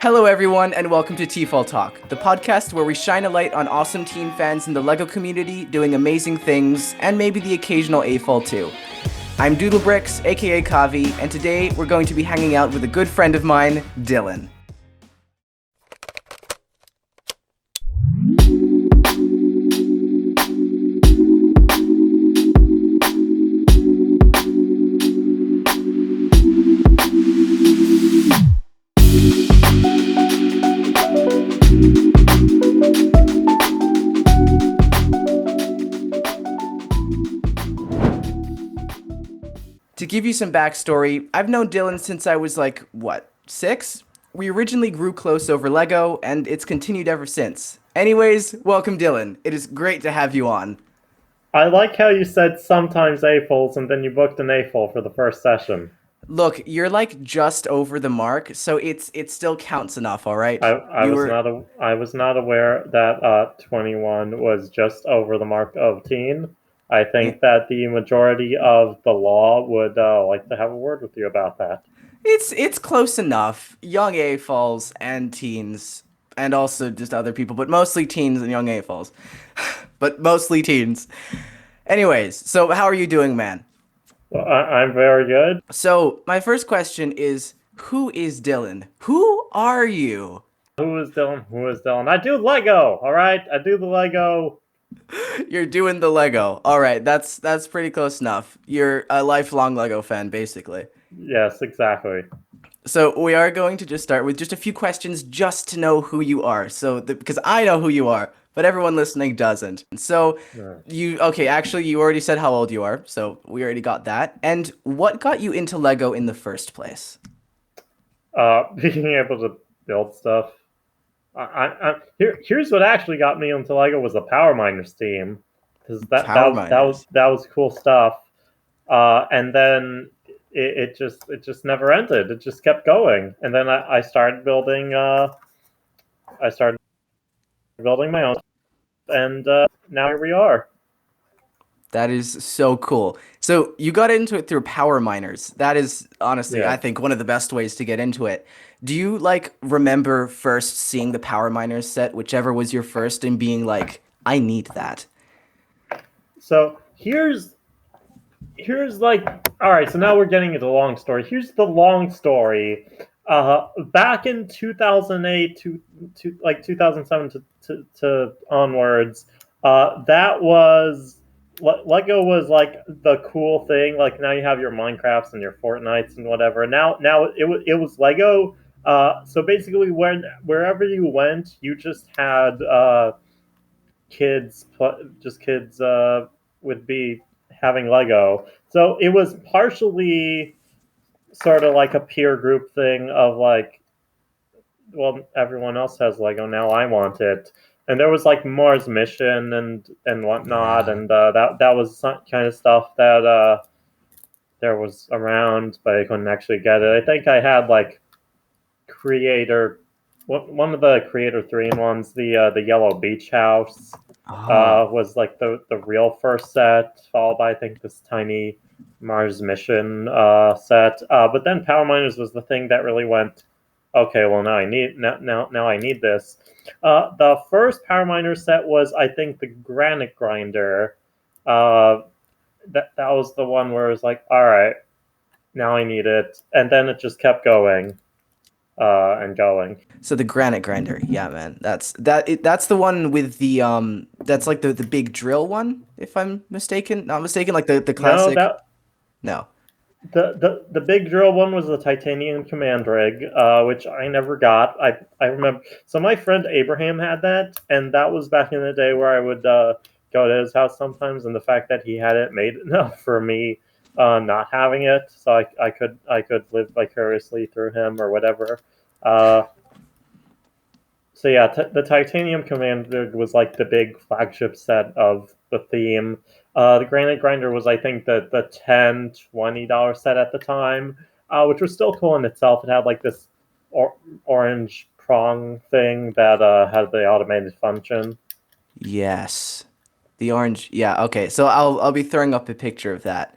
Hello, everyone, and welcome to TFOL Talk, the podcast where we shine a light on awesome teen fans in the LEGO community doing amazing things, and maybe the occasional AFOL too. I'm Doodlebricks, aka Kavi, and today we're going to be hanging out with a good friend of mine, Dylan. To give you some backstory, I've known Dylan since I was 6? We originally grew close over LEGO, and it's continued ever since. Anyways, welcome Dylan. It is great to have you on. I like how you said sometimes AFOLs and then you booked an AFOL for the first session. Look, you're just over the mark, so it still counts enough, all right? I was not aware that 21 was just over the mark of teen. I think that the majority of the law would like to have a word with you about that. It's close enough. Young AFOLs and teens, and also just other people, but mostly teens and young AFOLs. But mostly teens. Anyways, so how are you doing, man? Well, I'm very good. So, my first question is, who is Dylan? Who are you? Who is Dylan? Who is Dylan? I do Lego, all right? I do the Lego. You're doing the Lego. All right, that's pretty close enough. You're a lifelong Lego fan, basically. Yes, exactly. So we are going to just start with just a few questions just to know who you are. Because I know who you are, but everyone listening doesn't. So you already said how old you are, so we already got that. And what got you into Lego in the first place? Being able to build stuff. Here's what actually got me into Lego was the Power Miners team, because that was cool stuff. And then it just never ended. It just kept going, and then I started building my own, and now here we are. That is so cool. So you got into it through Power Miners. That is honestly, Yeah. I think, one of the best ways to get into it. Do you remember first seeing the Power Miners set, whichever was your first, and being like, I need that? So here's all right. So now we're getting into the long story. Here's the long story. Back in 2008 to 2007 to onwards, that was Lego was like the cool thing. Like now you have your Minecrafts and your Fortnites and whatever. Now it was Lego. So basically, wherever you went, you just had kids would be having Lego. So it was partially sort of like a peer group thing of like, well, everyone else has Lego, now I want it. And there was like Mars Mission and whatnot, and that was some kind of stuff that there was around, but I couldn't actually get it. I think I had like Creator, one of the Creator 3-in-1s, the Yellow Beach House. Was like the real first set, followed by I think this tiny Mars Mission set. But then Power Miners was the thing that really went, okay, well now I need this. The first Power Miners set was I think the Granite Grinder. That was the one where it was like, all right, now I need it, and then it just kept going. And going. So the Granite Grinder, yeah, man, that's the one with the that's like the big drill one, if I'm not mistaken, like the classic. No. The big drill one was the titanium command rig, which I never got. I remember. So my friend Abraham had that, and that was back in the day where I would go to his house sometimes, and the fact that he had it made enough for me not having it, so I could live vicariously through him or whatever. So yeah, the Titanium Commander was like the big flagship set of the theme. The Granite Grinder was, I think, the $10, $20 set at the time, which was still cool in itself. It had like this orange prong thing that had the automated function. Yes, the orange. Yeah. Okay. So I'll be throwing up a picture of that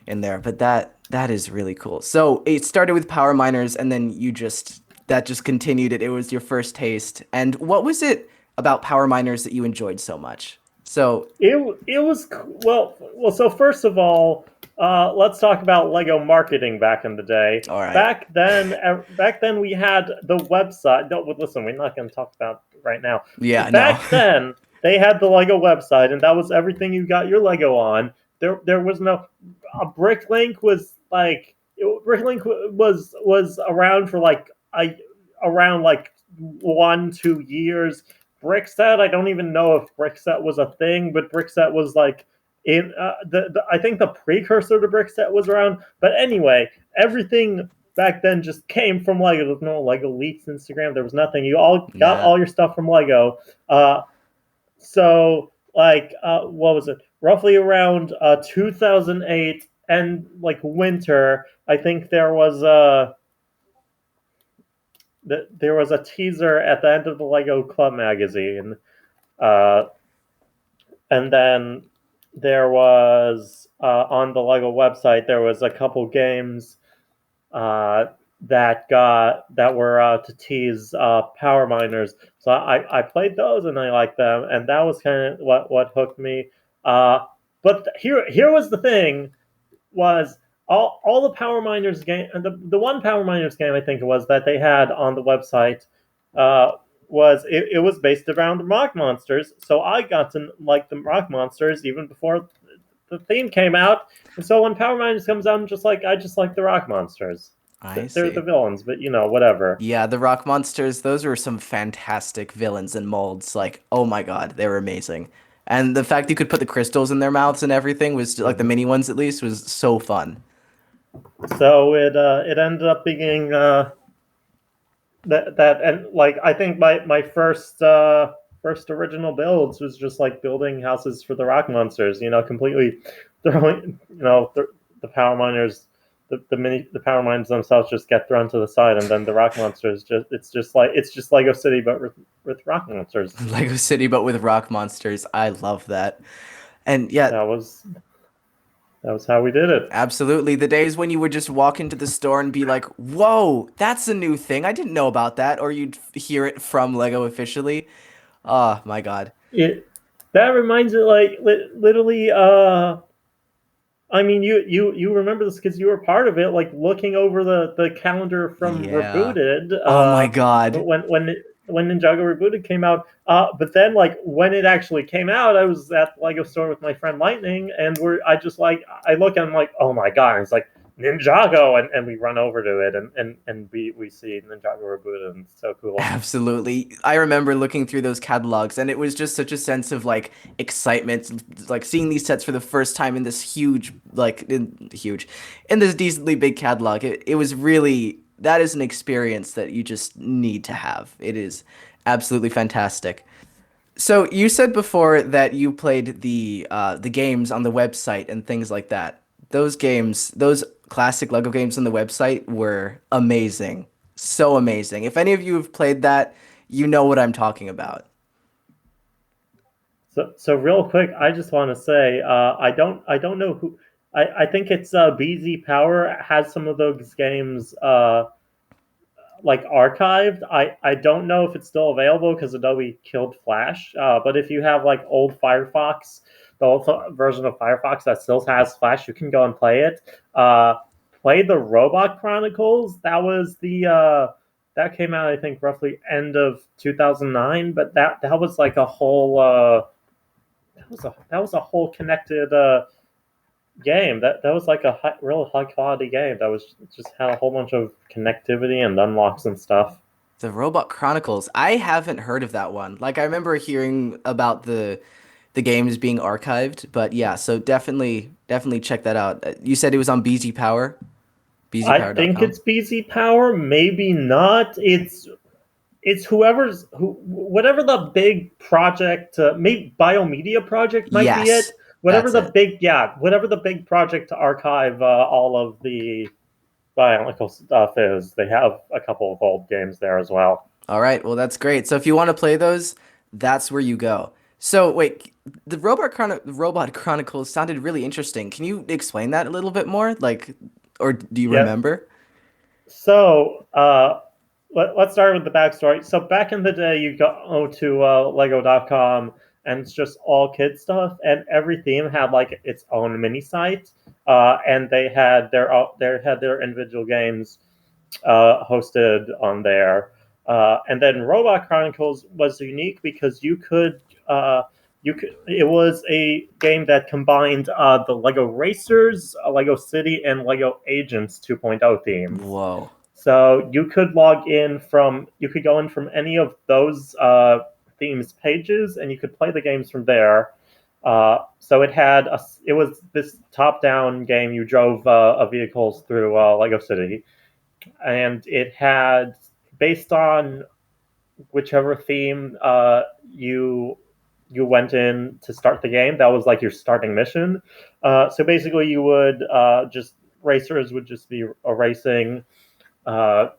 in there, but that is really cool. So it started with Power Miners, and then you just that just continued it. It was your first taste. And what was it about Power Miners that you enjoyed so much? So, It was well. So first of all, let's talk about Lego marketing back in the day. all right. Back then we had the website. No, listen, we're not going to talk about it right now. Yeah, no. Back then they had the Lego website, and that was everything you got your Lego on. There was no a Bricklink was like Bricklink was around for like around like 1 2 years. Brickset, I don't even know if Brickset was a thing, but Brickset was like in I think the precursor to Brickset was around. But anyway, everything back then just came from Lego. There was no Lego Leaks Instagram. There was nothing. You all got Yeah. all your stuff from Lego. So like what was it? Roughly around 2008 and like winter, I think there was a teaser at the end of the Lego Club magazine. Uh, and then there was on the Lego website there was a couple games uh, that were to tease power miners. So I played those and I liked them, and that was kind of what hooked me. But here was the thing was all the Power Miners game, the one Power Miners game I think it was that they had on the website uh, it was based around the rock monsters. So I got to like the rock monsters even before the theme came out. And so when Power Miners comes out, I just like the rock monsters. I They're the see. villains, but whatever. Yeah, the rock monsters, those were some fantastic villains and molds. Like, oh my God, they were amazing. And the fact you could put the crystals in their mouths and everything was like the Mhm. mini ones at least was so fun. So it ended up being that and like I think my first original builds was just like building houses for the rock monsters. Completely throwing the power miners. The power mines themselves just get thrown to the side, and then the rock monsters it's just Lego City, but with rock monsters. Lego City, but with rock monsters. I love that. And yeah, That was that was how we did it. absolutely. The days when you would just walk into the store and be like, whoa, that's a new thing. I didn't know about that. Or you'd hear it from Lego officially. Oh my God. It that reminds me like literally I mean, you remember this because you were part of it, like looking over the calendar from Yeah. Rebooted, Oh my God. when Ninjago Rebooted came out. But then, like when it actually came out, I was at the Lego store with my friend Lightning, and I look and I'm like, oh my god! And it's like Ninjago, and we run over to it, and we see Ninjago Rebooted, and it's so cool. Absolutely. I remember looking through those catalogs and it was just such a sense of like excitement, like seeing these sets for the first time in this in this decently big catalog. It was really, that is an experience that you just need to have. It is absolutely fantastic. So you said before that you played the games on the website and things like that. Those games, those classic Lego games on the website were amazing. So amazing. If any of you have played that, you know what I'm talking about. So real quick, I just want to say I don't know who I think it's BZ Power has some of those games like archived. I don't know if it's still available because Adobe killed Flash. But if you have like old Firefox, the old version of Firefox that still has Flash, you can go and play it. Play the Robot Chronicles. That came out I think roughly end of 2009. But that was like a whole that was a whole connected game. That was like a real high quality game. That was just had a whole bunch of connectivity and unlocks and stuff. The Robot Chronicles. I haven't heard of that one. Like I remember hearing about the games being archived, but yeah, so definitely check that out. You said it was on BZ Power, I think bzpower.com. it's BZ Power, maybe not. It's whatever the big project, maybe Biomedia project might be Yes, it. that's it. Whatever the big project to archive all of the Bionicle stuff is. They have a couple of old games there as well. All right, well that's great. So if you want to play those, that's where you go. So wait, the Robot Chronicles sounded really interesting. Can you explain that a little bit more? Like, or do you Yeah. remember? So let's start with the backstory. So back in the day, you go to Lego.com, and it's just all kid stuff, and every theme had like its own mini site, and they had their individual games hosted on there. And then Robot Chronicles was unique because it was a game that combined the Lego Racers, Lego City, and Lego Agents 2.0 themes. Whoa. So you could go in from any of those themes pages, and you could play the games from there. So it was this top-down game. You drove vehicles through Lego City, and it had, based on whichever theme you went in to start the game, that was like your starting mission. So basically, you would just racers would just be racing. Uh,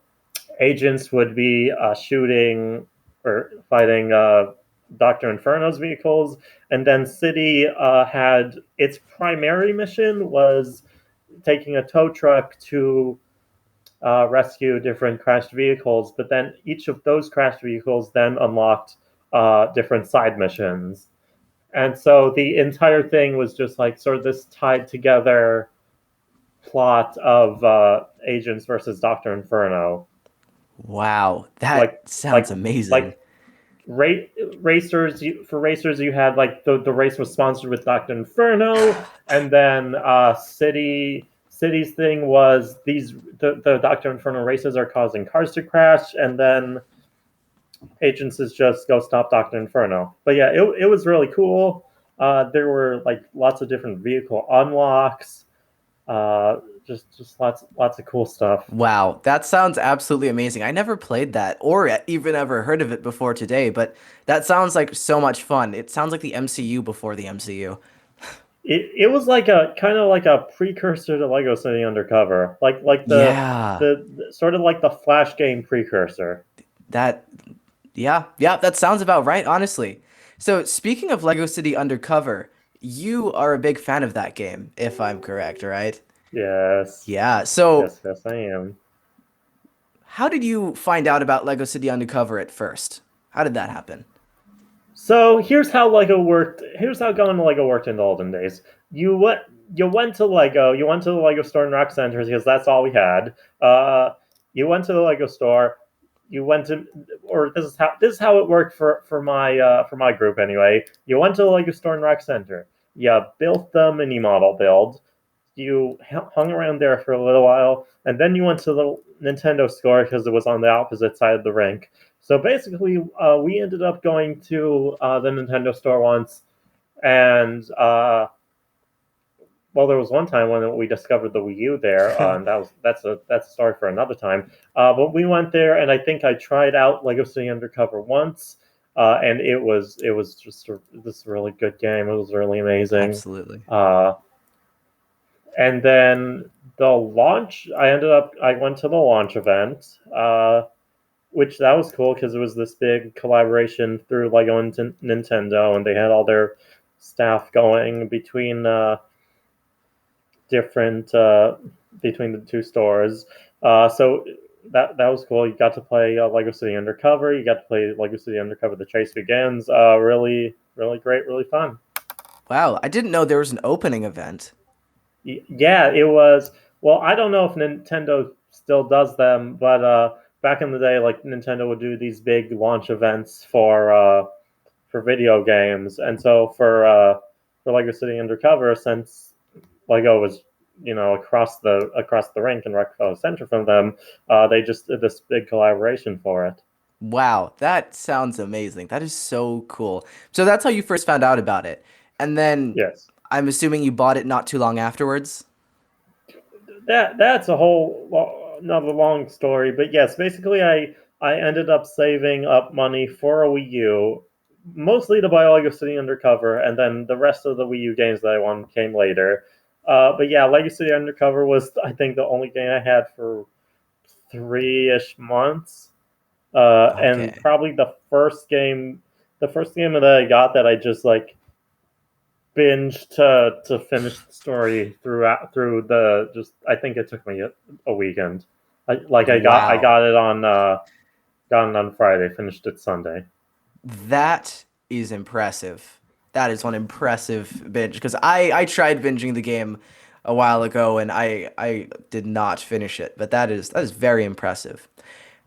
Agents would be shooting or fighting Doctor Inferno's vehicles, and then City had its primary mission was taking a tow truck to rescue different crashed vehicles, but then each of those crashed vehicles then unlocked different side missions. And so the entire thing was just like sort of this tied together plot of Agents versus Doctor Inferno. Wow. Like, That sounds like, amazing. like ra- for racers, you had like the race was sponsored with Doctor Inferno, and then City's thing was the Doctor Inferno races are causing cars to crash, and then Agents is just go stop Doctor Inferno. But yeah, it was really cool. There were like lots of different vehicle unlocks, uh, just lots of cool stuff. Wow, that sounds absolutely amazing. I never played that or even ever heard of it before today, but that sounds like so much fun. It sounds like the MCU before the MCU. It was like a kind of like a precursor to Lego City Undercover, like Yeah, the sort of like the Flash game precursor. that, yeah, that sounds about right, honestly. So, speaking of Lego City Undercover, you are a big fan of that game, if I'm correct, right? Yes, Yeah, so yes, I am. how did you find out about Lego City Undercover at first? How did that happen? So here's how Lego worked. Here's how going to Lego worked in the olden days. You went you went to Lego. You went to the Lego store in Rock Center because that's all we had. Uh, you went to the Lego store. You went to, or this is how it worked for my group anyway. You went to the Lego store in Rock Center. You built the mini model build. You hung around there for a little while, and then you went to the Nintendo store because it was on the opposite side of the rink. So basically, we ended up going to the Nintendo store once, and well, there was one time when we discovered the Wii U there, and that's a story for another time. But we went there, and I think I tried out Lego City Undercover once, and it was just this really good game. It was really amazing. Absolutely. Uh, and then I went to the launch event, which that was cool because it was this big collaboration through Lego and Nintendo, and they had all their staff going different between the two stores. So that was cool. You got to play Lego City Undercover. You got to play Lego City Undercover: The Chase Begins. Really great, really fun. Wow, I didn't know there was an opening event. Yeah, it was. Well, I don't know if Nintendo still does them, but back in the day, like Nintendo would do these big launch events for video games, and so for Lego City Undercover, since Lego was across the rink and Rockefeller Center from them, they just did this big collaboration for it. Wow, that sounds amazing. That is so cool. So that's how you first found out about it. And then Yes. I'm assuming you bought it not too long afterwards. That's a another long story, but yes, basically, I ended up saving up money for a Wii U, mostly to buy Lego City Undercover, and then the rest of the Wii U games that I wanted came later. But yeah, Lego City Undercover was, I think, the only game I had for 3-ish months, and Okay. probably the first game that I got that I just like binge to finish the story through the just I think it took me a weekend. I Wow. got it on. Got it on Friday, finished it Sunday. That is impressive. That is one impressive binge because I tried binging the game a while ago and I did not finish it, but that is very impressive.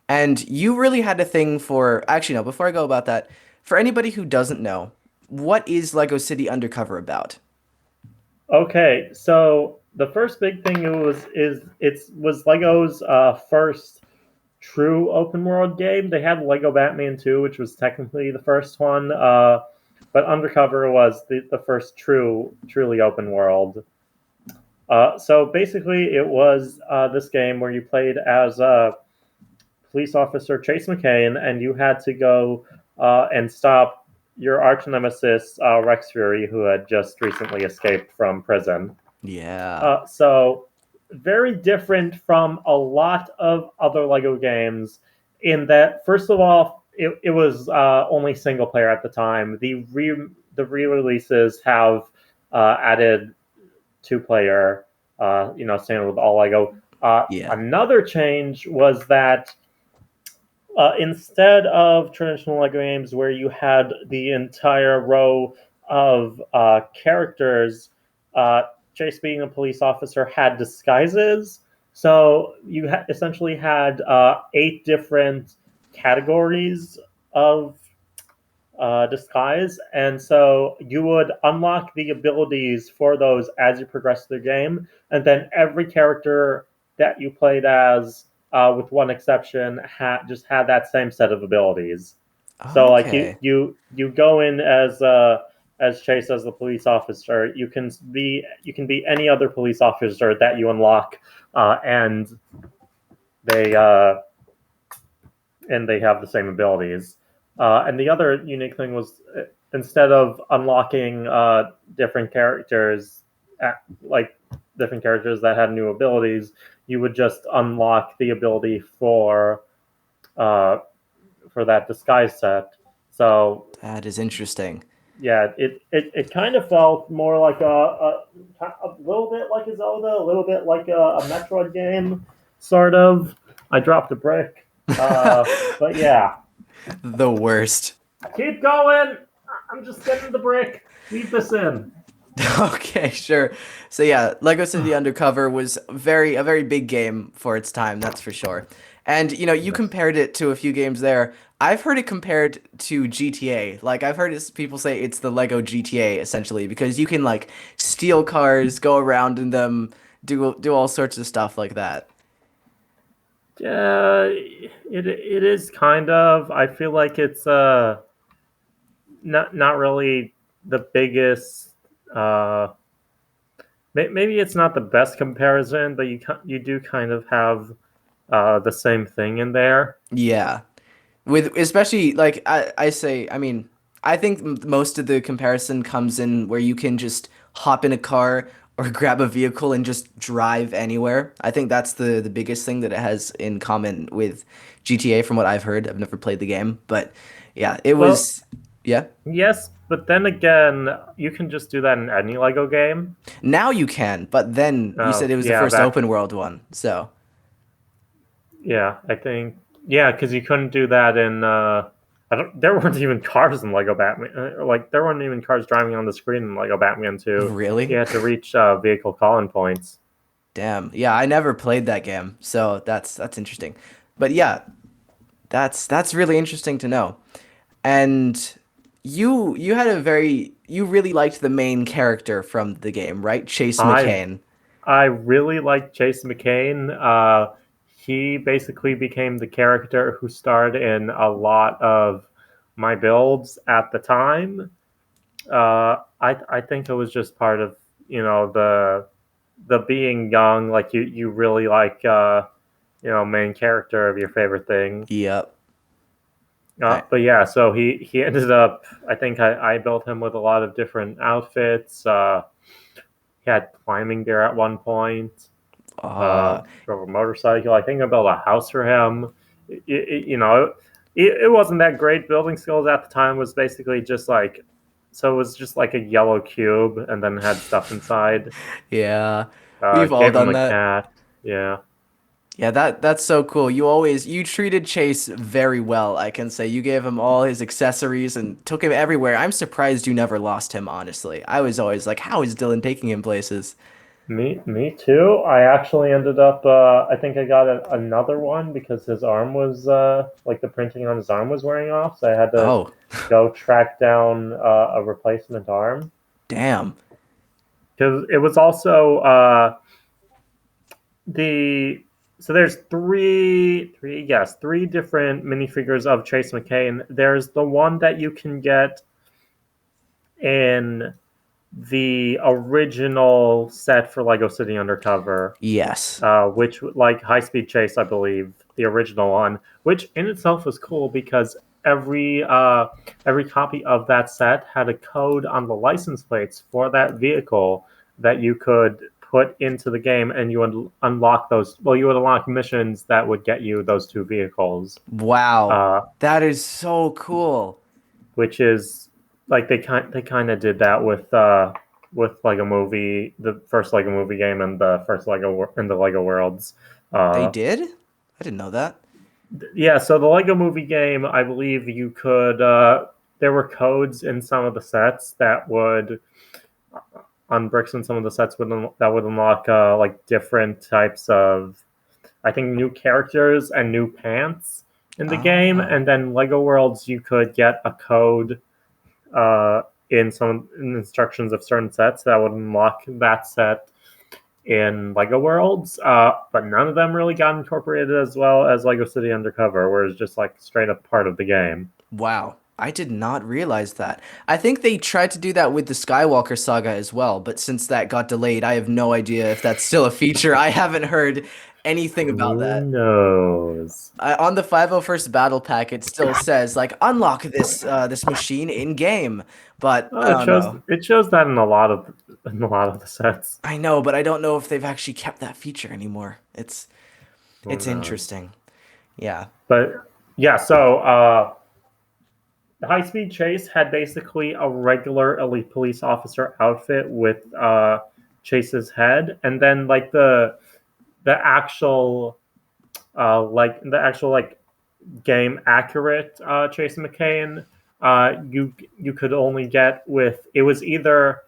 And you really had a thing for actually no, before I go about that, for anybody who doesn't know, what is Lego City Undercover about? Okay, so the first big thing it was Lego's first true open world game. They had Lego Batman 2, which was technically the first one, but Undercover was the first truly open world. So basically, it was this game where you played as police officer Chase McCain, and you had to go and stop your arch nemesis Rex Fury, who had just recently escaped from prison. Yeah. So very different from a lot of other Lego games in that, first of all, it was only single player at the time. The re-releases have added two player, standard with all Lego. Yeah. Another change was that instead of traditional Lego games where you had the entire row of characters, Chase, being a police officer, had disguises. So you essentially had eight different categories of disguise, and so you would unlock the abilities for those as you progress through the game, and then every character that you played as, with one exception, just had that same set of abilities. So like Okay. you go in as Chase as the police officer. You can be any other police officer that you unlock, and they and they have the same abilities. And the other unique thing was, instead of unlocking different characters, like different characters that had new abilities, you would just unlock the ability uh, for that disguise set. So That is interesting. yeah, it kind of felt more like a little bit like a Zelda, a little bit like a Metroid game, sort of. I dropped a brick, but yeah, The worst. keep going. I'm just getting the brick. Leave this in. Okay, sure. So yeah, Lego City Undercover was a very big game for its time, that's for sure. And you Yes. compared it to a few games there. I've heard it compared to GTA. Like I've heard people say it's the Lego GTA essentially because you can like steal cars, go around in them, do all sorts of stuff like that. It is kind of. I feel like it's not really the biggest. Maybe it's not the best comparison, but you do kind of have the same thing in there. Yeah. With especially like I say, I mean, I think most of the comparison comes in where you can just hop in a car or grab a vehicle and just drive anywhere. I think that's the biggest thing that it has in common with GTA from what I've heard. I've never played the game, but yeah, it Well, was yeah. yes, but then again, you can just do that in any Lego game. Now you can, but then you said it was the Yeah, first back. open world one. So, Yeah, I think. Yeah, because you couldn't do that in. I don't. There weren't even cars in Lego Batman. Like there weren't even cars driving on the screen in Lego Batman 2. You really? had to reach vehicle calling points. Damn. Yeah, I never played that game. So that's interesting. But yeah, that's really interesting to know. And you had a very you really liked the main character from the game, right? Chase I McCain. I really like Chase McCain. He basically became the character who starred in a lot of my builds at the time. I think it was just part of the being young, like you really like main character of your favorite thing. Yep. I, But yeah, so he ended up. I think I built him with a lot of different outfits. He had climbing gear at one point. uh Drove a motorcycle. I think I built a house for him. It wasn't that great. Building skills at the time was basically just like, so it was just like a yellow cube, and then had stuff inside. yeah. We've all Gave him done a that. cat. Yeah. Yeah, that's so cool. You treated Chase very well, I can say. You gave him all his accessories and took him everywhere. I'm surprised you never lost him, honestly. I was always like, how is Dylan taking him places? Me too. I actually ended up. I think I got another one because his arm was like the printing on his arm was wearing off, so I had to Oh, go track down a replacement arm damn. because it was also the so there's three different minifigures of Chase McCain. There's the one that you can get in the original set for Lego City Undercover, Yes. which like High Speed Chase, I believe, the original one, which in itself was cool because every copy of that set had a code on the license plates for that vehicle that you could put into the game, and you would unlock those. Well, you would unlock missions that would get you those two vehicles, Wow. uh, That is so cool. which is like they kind of did that with Lego Movie, the first Lego Movie game, and the first in the Lego Worlds. They Uh, did? I didn't know that. yeah, so the Lego Movie game, I believe you could. There were codes in some of the sets that would on bricks in some of the sets that would unlock like different types of, I think, new characters and new pants in the game, Oh. and then Lego Worlds you could get a code uh, in instructions of certain sets that would unlock that set in Lego Worlds, but none of them really got incorporated as well as Lego City Undercover, where it's just like straight up part of the game. Wow. I did not realize that. I think they tried to do that with the Skywalker saga as well, but since that got delayed, I have no idea if that's still a feature. I haven't heard anything about Who that. knows? On the 501st Battle Pack, it still says like unlock this machine in game, but I don't know. It shows that in a lot of the sets. I know, but I don't know if they've actually kept that feature anymore. Who It's knows? interesting. Yeah. But yeah, so the high speed chase had basically a regular elite police officer outfit with Chase's head, and then like the actual the actual like game accurate Chase McCain, you could only get with it was either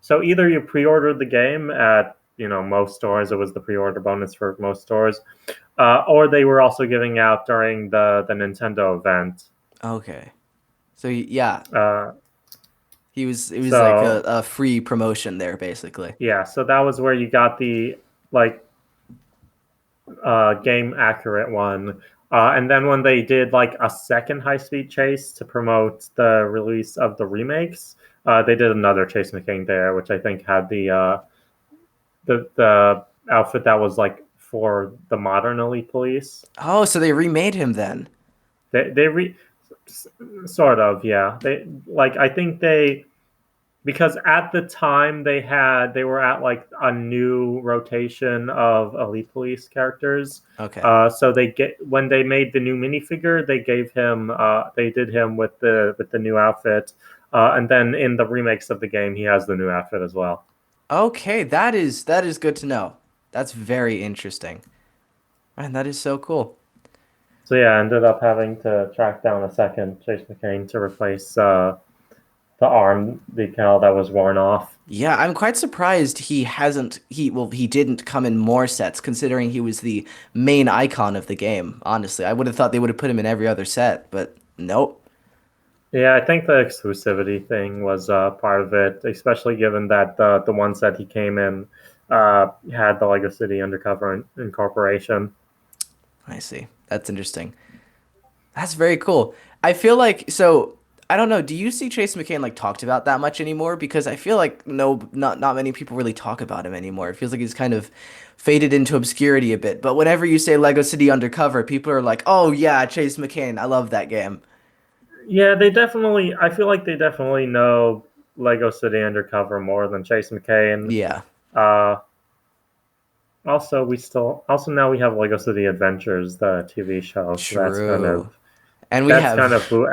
you pre-ordered the game at most stores, it was the pre-order bonus for most stores, or they were also giving out during the Nintendo event. Okay. So yeah, Uh, it was like so a free promotion there basically. yeah, so that was where you got the like game accurate one. And then when they did like a second high speed chase to promote the release of the remakes, they did another Chase McCain there, which I think had the outfit that was like for the modern elite police. Oh, so they remade him then. They sort of, yeah. I think they, because at the time they were at like a new rotation of elite police characters, Okay. so they get when they made the new minifigure, they did him with the new outfit, and then in the remakes of the game he has the new outfit as well. Okay, that is good to know. That's very interesting. Man, that is so cool. So yeah, I ended up having to track down a second Chase McCain to replace the arm decal that was worn off. Yeah, I'm quite surprised he didn't come in more sets considering he was the main icon of the game. Honestly, I would have thought they would have put him in every other set, but nope. Yeah, I think the exclusivity thing was part of it, especially given that the one set he came in had the Lego City Undercover incorporation. I see. That's interesting. That's very cool. I feel like so I don't know, do you see Chase McCain like talked about that much anymore? Because I feel like no not many people really talk about him anymore. It feels like he's kind of faded into obscurity a bit. But whenever you say Lego City Undercover, people are like, "Oh yeah, Chase McCain. I love that game." Yeah, they definitely. I feel like they definitely know Lego City Undercover more than Chase McCain. Yeah. Uh, also now we have Lego City Adventures, the TV show. So True. And we that's kind of have who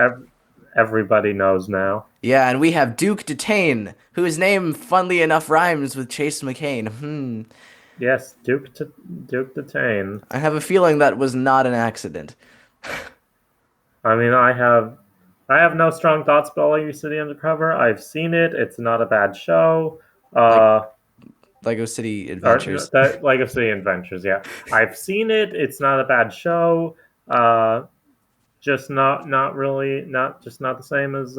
everybody knows now. yeah, and we have Duke Detain, whose name funnily enough rhymes with Chase McCain. Hmm. Yes, Duke Detain. I have a feeling that was not an accident. I mean, I have no strong thoughts about Lego City Undercover. I've seen it. It's not a bad show. Like Uh, Lego City or no, Adventures. that Lego City Adventures. Yeah, I've seen it. It's not a bad show. Uh, just not really not the same as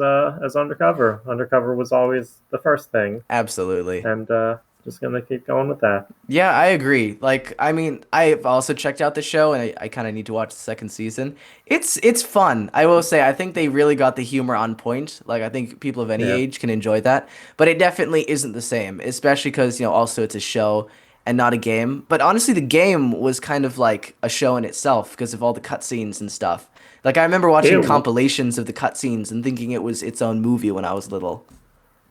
Undercover. Undercover was always the first thing, Absolutely. and just gonna keep going with that. Yeah, I agree. Like, I mean, I've also checked out the show, and I kind of need to watch the second season. It's fun. I will say, I think they really got the humor on point. Like, I think people of any Yeah. age can enjoy that, but it definitely isn't the same, especially because, also it's a show and not a game. But honestly, the game was kind of like a show in itself because of all the cutscenes and stuff. Like, I remember watching It compilations of the cutscenes and thinking it was its own movie when I was little.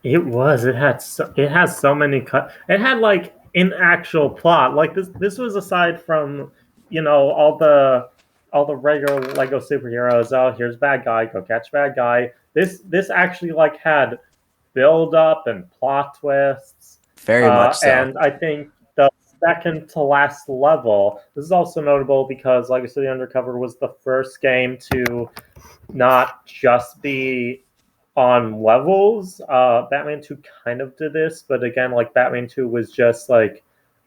It was. It has so many cut. It had like an actual plot. Like this was aside from all the regular Lego superheroes. Oh, here's bad guy. Go catch bad guy. This actually like had build up and plot twists. Very much so. And I think the second to last level. This is also notable because Lego City Undercover was the first game to not just be on levels. Batman 2 kind of did this, but again, like Batman 2 was just like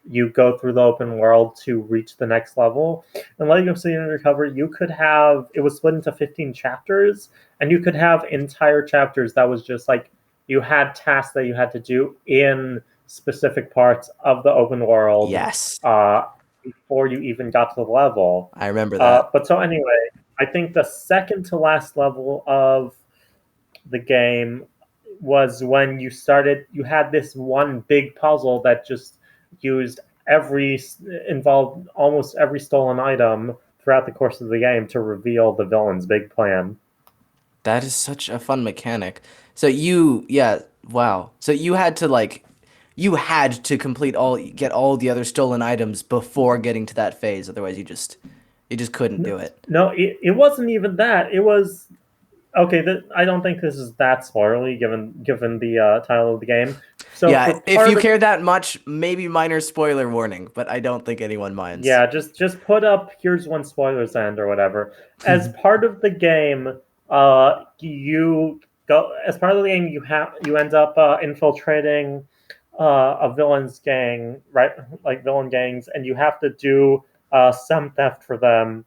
you go through the open world to reach the next level. And Lego City Undercover, you could have it was split into 15 chapters, and you could have entire chapters that was just like you had tasks that you had to do in specific parts of the open world Yes, uh, before you even got to the level. I remember that. But so anyway, I think the second to last level of the game was when you had this one big puzzle that just used every involved almost every stolen item throughout the course of the game to reveal the villain's big plan. That is such a fun mechanic. Yeah, wow. So you had to get all the other stolen items before getting to that phase. Otherwise, you just couldn't do it. No, it wasn't even that. It was okay. I don't think this is that spoilery given the title of the game. So Yeah, for if you part of care that much, maybe minor spoiler warning, but I don't think anyone minds. Yeah, just put up here's when spoilers end or whatever. As part of the game, you go as part of the game you end up infiltrating a villain's gang, right? Like villain gangs, and you have to do some theft for them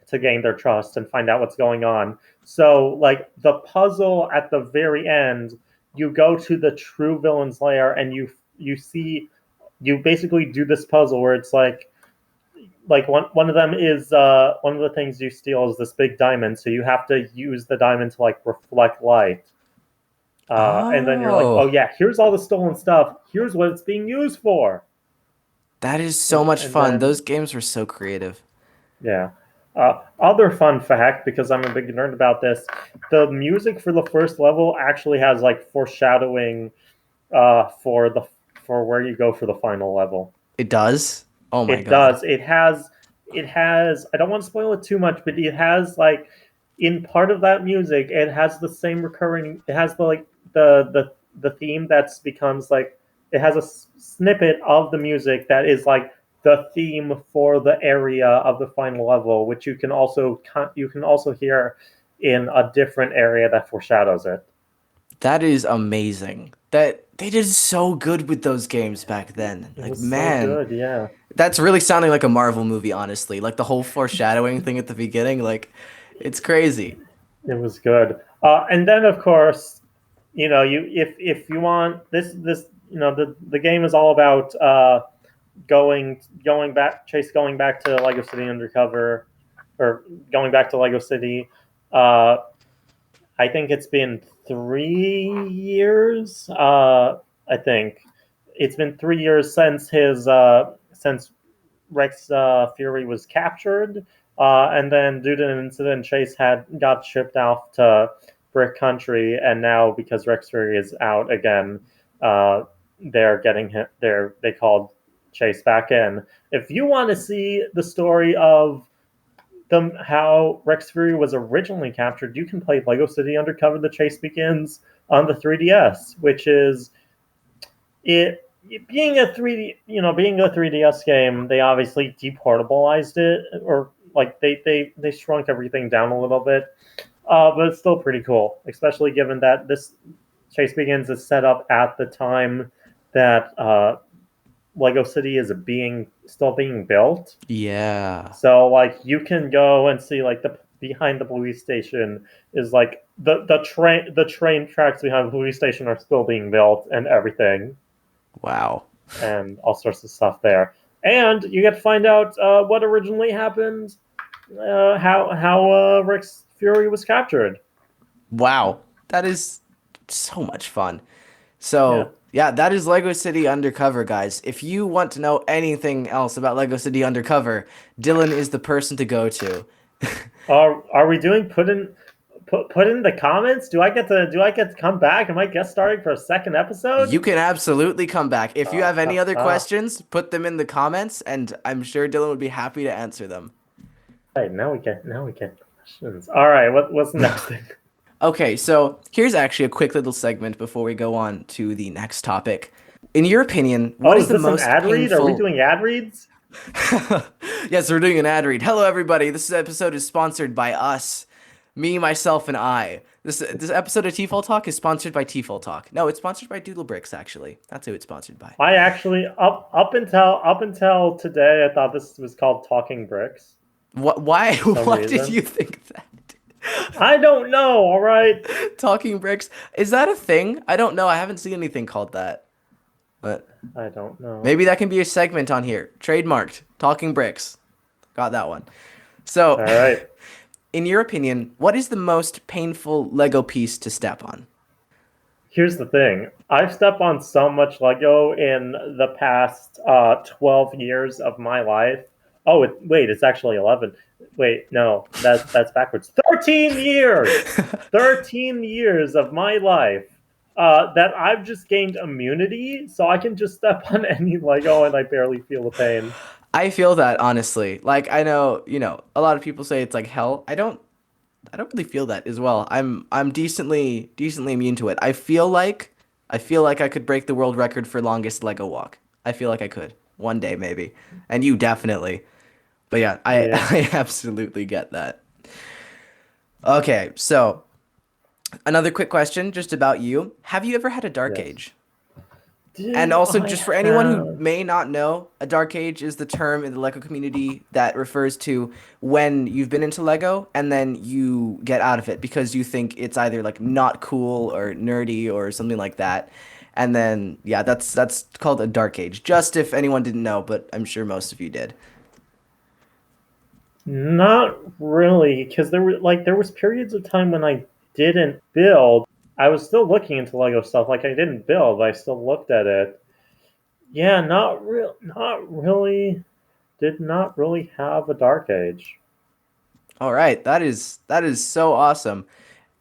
to gain their trust and find out what's going on. So, like the puzzle at the very end, you go to the true villain's lair and you basically do this puzzle where it's like one of them is one of the things you steal is this big diamond, so you have to use the diamond to like reflect light. And then you're like, oh Oh, yeah, here's all the stolen stuff. Here's what it's being used for. that is so much And fun. then Those games were so creative. yeah. Other fun fact, because I'm a big nerd about this, the music for the first level actually has like foreshadowing for where you go for the final level. It does? Oh my It God. does. It has. I don't want to spoil it too much, but it has like in part of that music, it has the same recurring. It has the like the theme that's becomes like it has a snippet of the music that is like the theme for the area of the final level, which you can also hear in a different area that foreshadows it. That is amazing. That they did so good with those games back then. It Like, was so man, good, yeah. that's really sounding like a Marvel movie, honestly. Like the whole foreshadowing thing at the beginning, like it's crazy. It was good. And then of course, you if you want this the game is all about going back to Lego City Undercover or going back to Lego City. Uh, I think it's been 3 years. I think it's been 3 years since Rex Fury was captured, and then due to an incident, Chase had got shipped off to Brick Country, and now because Rex Fury is out again, uh, they're getting him. They called Chase back in. If you want to see the story of how Rex Fury was originally captured, you can play Lego City Undercover: The Chase Begins on the 3DS, which is it being a 3DS game, they obviously deportabilized it, or like they shrunk everything down a little bit. But it's still pretty cool, especially given that this Chase Begins is set up at the time that Lego City is still being built. Yeah. So like you can go and see like the behind the police station is like the train tracks behind the police station are still being built and everything, Wow. and all sorts of stuff there. And you get to find out what originally happened, how Rick's Fury was captured. Wow. That is so much fun. Yeah. So, yeah, that is Lego City Undercover, guys. If you want to know anything else about Lego City Undercover, Dylan is the person to go to. Are we doing put in the comments? Do I get to come back? Am I guest starring for a second You episode? can absolutely come back. If you Uh, have any uh, other uh. questions, put them in the comments, and I'm sure Dylan would be happy to answer them. Right, now we get questions. All right, what's the next thing? Okay, so here's actually a quick little segment before we go on to the next topic. In your opinion, what Oh, is is the this an most ad read? Are we painful? doing ad reads? Yes, we're doing an ad read. Hello, everybody. This episode is sponsored by us, me, myself, and I. This episode of TFOL Talk is sponsored by TFOL Talk. No, it's sponsored by Doodle Bricks. Actually, that's who it's sponsored by. I actually up until today, I thought this was called Talking Bricks What? Why? for some Why did reason. you think that? I don't know. All right. Talking bricks. Is that a thing? I don't know. I haven't seen anything called that. But I don't know. maybe that can be a segment on here. Trademarked. Talking bricks. Got that one. So, All right. in your opinion, what is the most painful Lego piece to step on? Here's the thing. I've stepped on so much Lego in the past 12 years of my life. Oh, wait, it's actually 11. Wait, no, that's backwards. 13 years! 13 years of my life that I've just gained immunity, so I can just step on any Lego and I barely feel the pain. I feel that honestly. Like I know, a lot of people say it's like hell. I don't really feel that as well. I'm decently immune to it. I feel like I could break the world record for longest Lego walk. I feel like I could. One day maybe. And you definitely. But yeah, I Yeah. I absolutely get that. Okay, so another quick question just about you. Have you ever had a dark Yes. age? And Do also, I just for anyone who have. may not know, a dark age is the term in the Lego community that refers to when you've been into Lego and then you get out of it because you think it's either like not cool or nerdy or something like that. And then yeah, that's called a dark age. Just if anyone didn't know, but I'm sure most of you did. Not really, because there was periods of time when I didn't build. I was still looking into Lego stuff. Like I didn't build, but I still looked at it. Yeah, not really. Did not really have a dark age. All right, that is so awesome.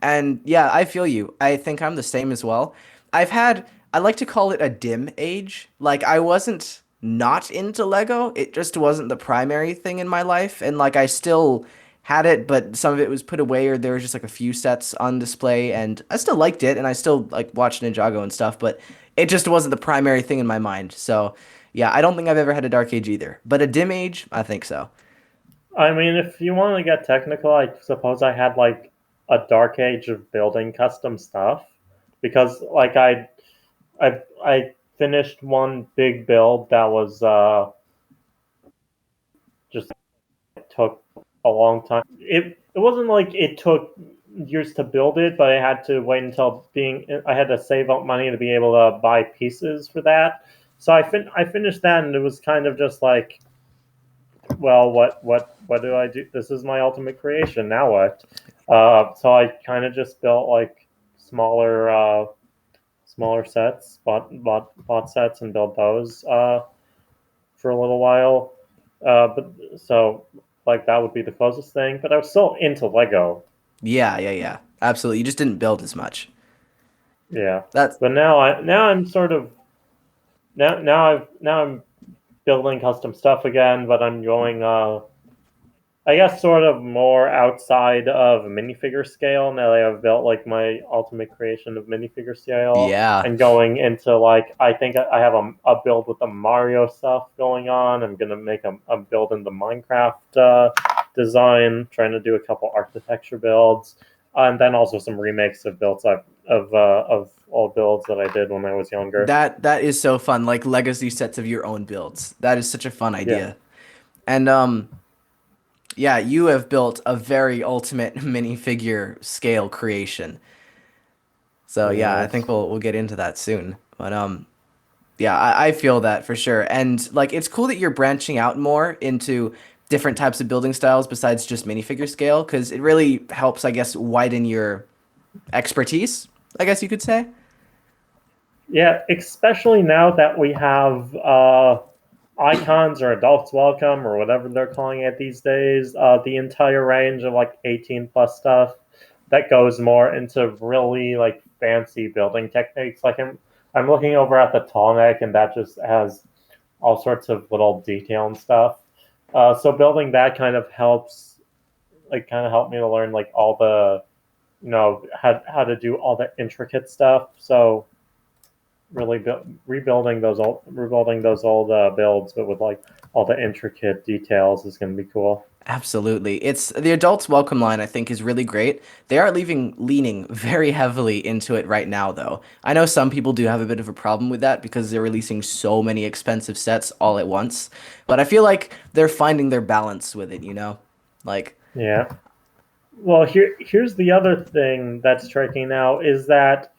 And yeah, I feel you. I think I'm the same as well. I like to call it a dim age. Like I wasn't not into Lego. It just wasn't the primary thing in my life. And like I still had it, but some of it was put away or there was just like a few sets on display and I still liked it and I still like watched Ninjago and stuff, but it just wasn't the primary thing in my mind. So yeah, I don't think I've ever had a dark age either. But a dim age, I think so. I mean, if you want to get technical, I suppose I had like a dark age of building custom stuff because like I finished one big build that was just took a long time. It wasn't like it took years to build it, but I had to wait until being I had to save up money to be able to buy pieces for that. So I finished that, and it was kind of just like, well, what do I do? This is my ultimate creation. Now what? So I kind of just built like smaller sets, bought sets, and built those for a little while. But so like that would be the closest thing. But I was still into Lego. Yeah, yeah, yeah. Absolutely. You just didn't build as much. Yeah. That's But now I'm sort of now I'm building custom stuff again. But I'm going I guess sort of more outside of minifigure scale. Now that I've built like my ultimate creation of minifigure scale, Yeah. and going into like I think I have a build with the Mario stuff going on. I'm gonna make a build in the Minecraft design, trying to do a couple architecture builds, and then also some remakes of builds of all builds that I did when I was younger. That is so fun, like legacy sets of your own builds. That is such a fun Yeah. idea. And yeah, you have built a very ultimate minifigure scale creation. So yeah, I think Yes. we'll get into that soon. But yeah, I feel that for sure. And like it's cool that you're branching out more into different types of building styles besides just minifigure scale, because it really helps, I guess, widen your expertise, I guess you could say. Yeah, especially now that we have icons or adults welcome or whatever they're calling it these days, the entire range of like 18 plus stuff that goes more into really like fancy building techniques. Like I'm looking over at the tall neck and that just has all sorts of little detail and stuff. So building that kind of helps, like kind of helped me to learn like all the, how to do all the intricate stuff. So really rebuilding those old builds, but with like all the intricate details is going to be cool. Absolutely. It's the adults welcome line I think is really great. They are leaning very heavily into it right now though. I know some people do have a bit of a problem with that because they're releasing so many expensive sets all at once, but I feel like they're finding their balance with it, you know? Like Yeah. Well, here's the other thing that's striking now is that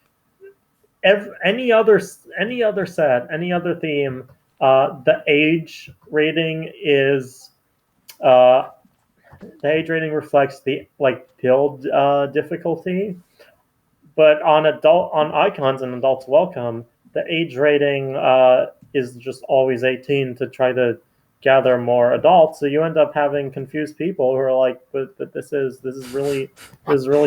any other set, any other theme, the age rating is uh, the age rating reflects the like build difficulty. But on icons and adults welcome, the age rating is just always 18 to try to gather more adults. So you end up having confused people who are like, but this is really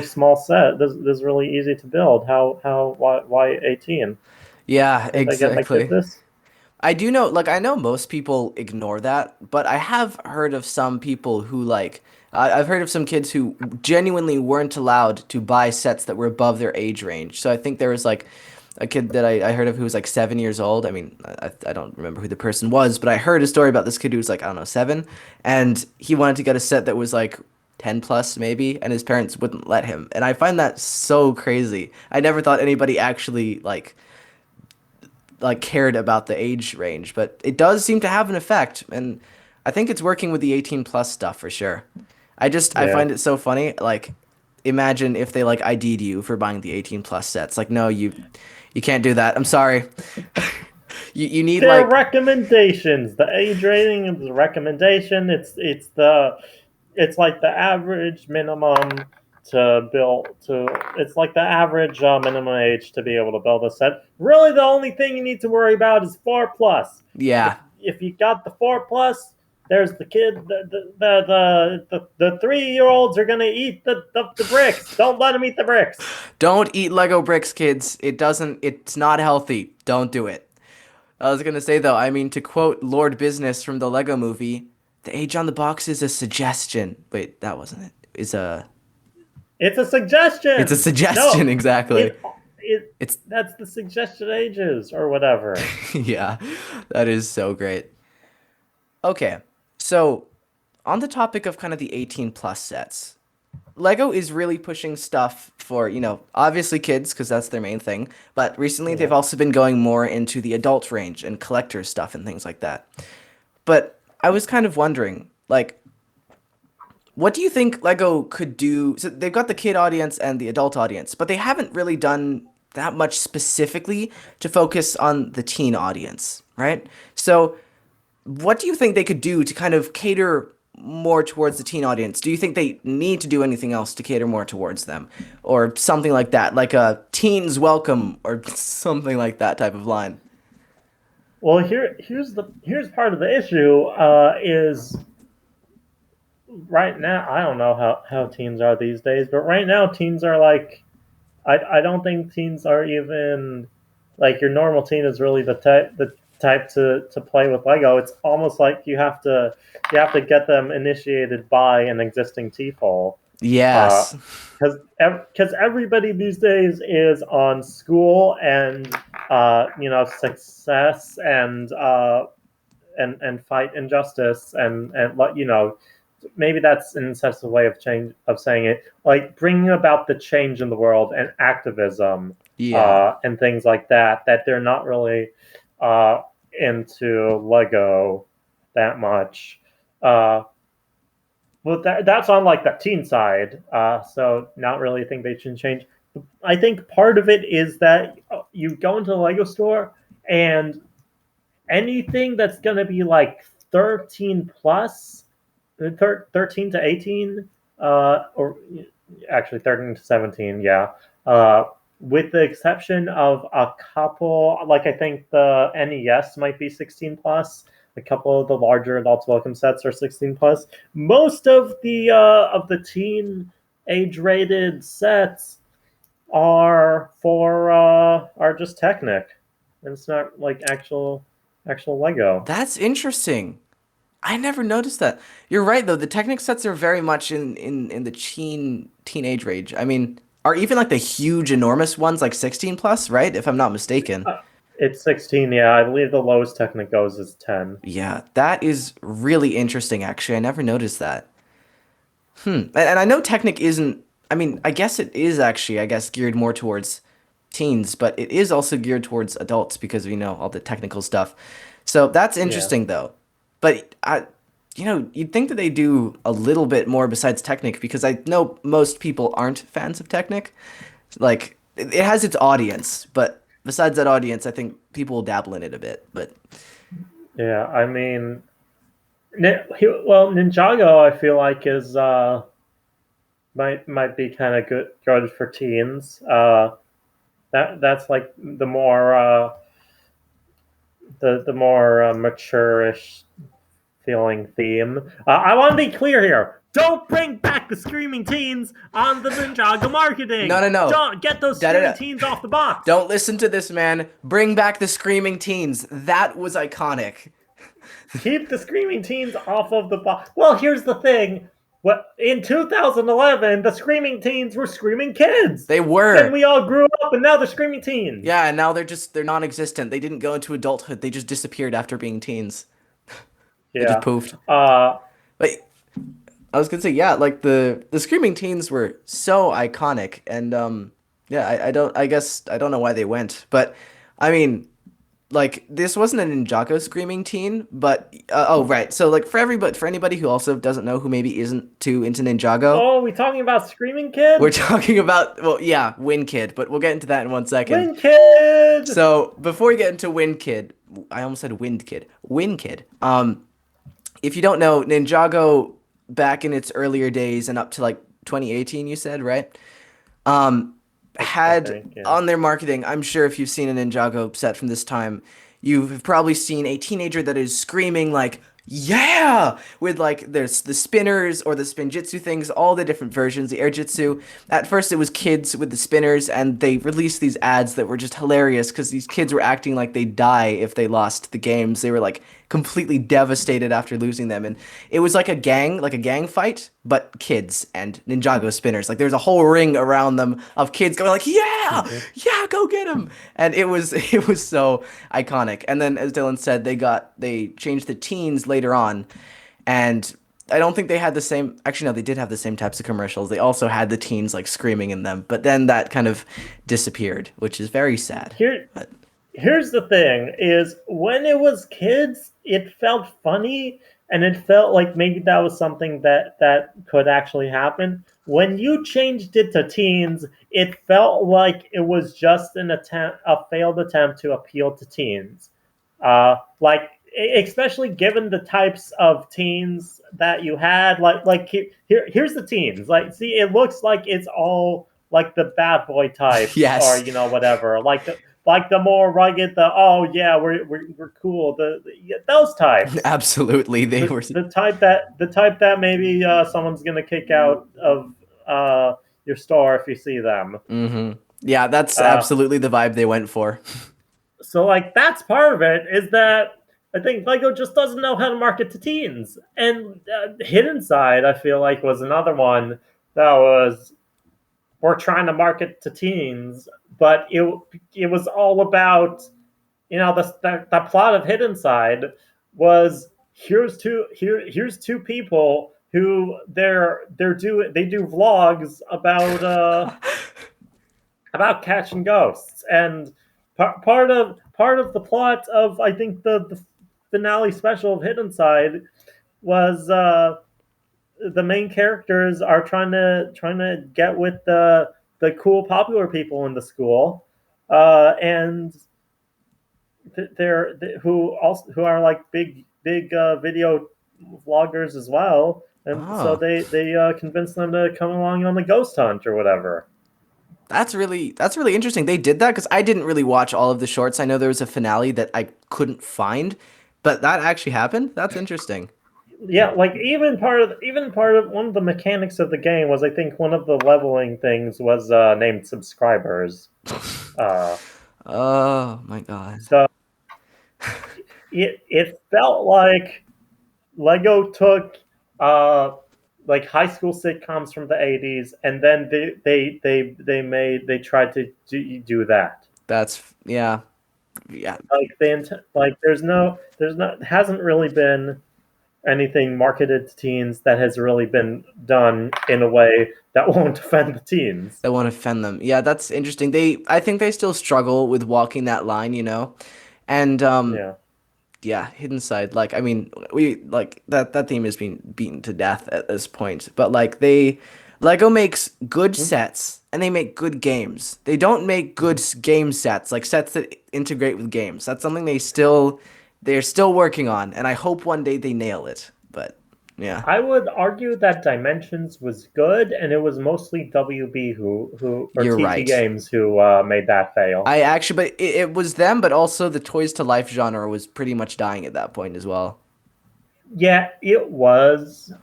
small set. This is really easy to build. Why 18? yeah, Can't I get my kid exactly. this? I do know, like, I know most people ignore that, but I have heard of some people who, like, I've heard of some kids who genuinely weren't allowed to buy sets that were above their age range. So I think there was, like, a kid that I heard of who was, like, 7 years old. I mean, I don't remember who the person was, but I heard a story about this kid who was, like, I don't know, 7. And he wanted to get a set that was, like, 10 plus, maybe, and his parents wouldn't let him. And I find that so crazy. I never thought anybody actually, like cared about the age range, but it does seem to have an effect, and I think it's working with the 18 plus stuff for sure. I Yeah. find it so funny. Like, imagine if they like ID'd you for buying the 18 plus sets. Like, no, you can't do that. I'm sorry. You need Their like recommendations. The age rating is the recommendation. It's like the average minimum to build to. It's like the average minimum age to be able to build a set. Really, the only thing you need to worry about is 4 plus. yeah. If you got the 4 plus, there's the kid. The 3 year olds are gonna eat the bricks. Don't let them eat the bricks. Don't eat Lego bricks, kids. It's not healthy. Don't do it. I was gonna say though, I mean to quote Lord Business from the Lego movie, the age on the box is a suggestion. Wait, that wasn't it. It's a It's a suggestion. suggestion, No, exactly. it It's that's the suggested ages or whatever. yeah, that is so great. Okay, so on the topic of kind of the 18 plus sets, Lego is really pushing stuff for, obviously kids, because that's their main thing, but recently they've Yeah. also been going more into the adult range and collector stuff and things like that. But I was kind of wondering, like, what do you think Lego could do? So they've got the kid audience and the adult audience, but they haven't really done that much specifically to focus on the teen audience, right? So what do you think they could do to kind of cater more towards the teen audience? Do you think they need to do anything else to cater more towards them? Or something like that, like a teens welcome or something like that type of line? Well, here's part of the issue is right now. I don't know how teens are these days, but right now teens are like I don't think teens are even like your normal teen is really the type type to play with Lego. It's almost like you have to get them initiated by an existing TFOL. Yes. Because everybody these days is on school and success and fight injustice and maybe that's an excessive way of saying it, like bringing about the change in the world and activism Yeah. and things like that they're not really uh, into Lego that much. Uh, well, that's on like the teen side. So not really think they should change. I think part of it is that you go into the Lego store and anything that's going to be like 13 plus, 13 to 18, or actually 13 to 17, yeah. With the exception of a couple, like I think the NES might be 16 plus. A couple of the larger adults welcome sets are 16 plus. Most of the teen age rated sets are just Technic. And it's not like actual Lego. That's interesting. I never noticed that. You're right though. The Technic sets are very much in the teenage range. I mean, are even like the huge enormous ones like 16 plus, right? If I'm not mistaken. Uh, it's 16, yeah. I believe the lowest Technic goes is 10. Yeah, that is really interesting actually. I never noticed that. And I know Technic isn't, I mean, I guess it is actually, I guess, geared more towards teens, but it is also geared towards adults because we know all the technical stuff. So that's Yeah. interesting though. But you'd think that they do a little bit more besides Technic because I know most people aren't fans of Technic. Like it has its audience, but besides that audience, I think people will dabble in it a bit. But Yeah, I mean, well, Ninjago, I feel like is might be kind of good for teens. That's like the more mature-ish feeling theme. I want to be clear here. Don't bring back the screaming teens on the Ninjago no, marketing. no, no. Don't get those Da, da, screaming da. teens off the box. Don't listen to this man. Bring back the screaming teens. That was iconic. Keep the screaming teens off of the box. Well, here's the thing. What in 2011, the screaming teens were screaming kids. They Then were. we all grew up, and now they're screaming teens. Yeah, and now they're non-existent. They didn't go into adulthood. They just disappeared after being teens. They just Yeah. poofed. Uh, But I was gonna say, yeah, like the screaming teens were so iconic, and yeah, I don't, I guess I don't know why they went, but I mean, like this wasn't a Ninjago screaming teen, but oh right, so like for anybody who also doesn't know who maybe isn't too into Ninjago, oh, we talking about screaming kid? we're talking about well, yeah, Win Kid, but we'll get into that in 1 second. Win kid. So before we get into Wind Kid, I almost said Wind Kid. Win Kid. If you don't know, Ninjago back in its earlier days and up to like 2018, you said, right? I Had think, yeah. on their marketing, I'm sure if you've seen a Ninjago set from this time, you've probably seen a teenager that is screaming like, yeah, with like there's the spinners or the spinjitzu things, all the different versions, the air jitsu. At first it was kids with the spinners and they released these ads that were just hilarious because these kids were acting like they'd die if they lost the games. They were like completely devastated after losing them, and it was like a gang fight, but kids and Ninjago spinners. Like there's a whole ring around them of kids going like, yeah, yeah, go get him, and it was so iconic. And then as Dylan said, they changed the teens later on, and I don't think they had the same. Actually, no, they did have the same types of commercials. They also had the teens like screaming in them, but then that kind of disappeared, which is very sad. Here, But here's the thing: is when it was kids, it felt funny, and it felt like maybe that was something that could actually happen. When you changed it to teens, it felt like it was just a failed attempt to appeal to teens. Like especially given the types of teens that you had, here's the teens. Like, see, it looks like it's all like the bad boy types, or yes, whatever. Like the more rugged, the oh yeah, we're cool. Yeah, those types. absolutely, they The were. the type that maybe someone's gonna kick out of your store if you see them. Yeah, that's Uh, absolutely the vibe they went for. So like that's part of it, is that I think Lego just doesn't know how to market to teens. And Hidden Side, I feel like, was another one that was, we're trying to market to teens, but it was all about, the plot of Hidden Side was, here's two people who they do vlogs about catching ghosts. And part of the plot of, I think, the finale special of Hidden Side was, the main characters are trying to get with the cool popular people in the school, and who are like big video vloggers as well, and so Oh, they convince them to come along on the ghost hunt or whatever. that's really interesting. They did that because I didn't really watch all of the shorts. I know there was a finale that I couldn't find, but that actually happened. That's interesting. Yeah, like even part of one of the mechanics of the game was, I think, one of the leveling things was named subscribers. Uh, Oh my God. so it felt like Lego took uh, like high school sitcoms from the '80s, and then they tried to do that. Yeah, yeah. Like there's not hasn't really been anything marketed to teens that has really been done in a way that won't offend the teens. That won't offend them. Yeah, that's interesting. I think they still struggle with walking that line, you know, and Yeah. yeah, Hidden Side. Like, I mean, we like that theme is being beaten to death at this point. But like Lego makes good Mhm. sets and they make good games. They don't make good game sets, like sets that integrate with games. That's something they're still working on, and I hope one day they nail it. But yeah, I would argue that Dimensions was good, and it was mostly WB who or you're TT right. Games who made that fail. I actually, but it was them, but also the Toys to Life genre was pretty much dying at that point as well. Yeah, it was,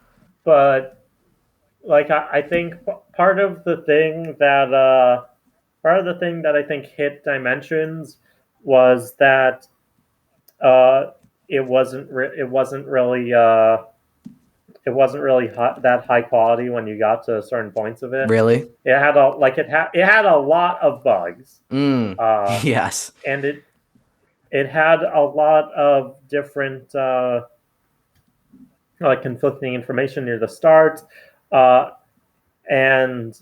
but like I think part of the thing that I think hit Dimensions was that uh, it wasn't really that high quality when you got to certain points of it. Really? It had a lot of bugs, uh, Yes. and it had a lot of different like conflicting information near the start, uh, and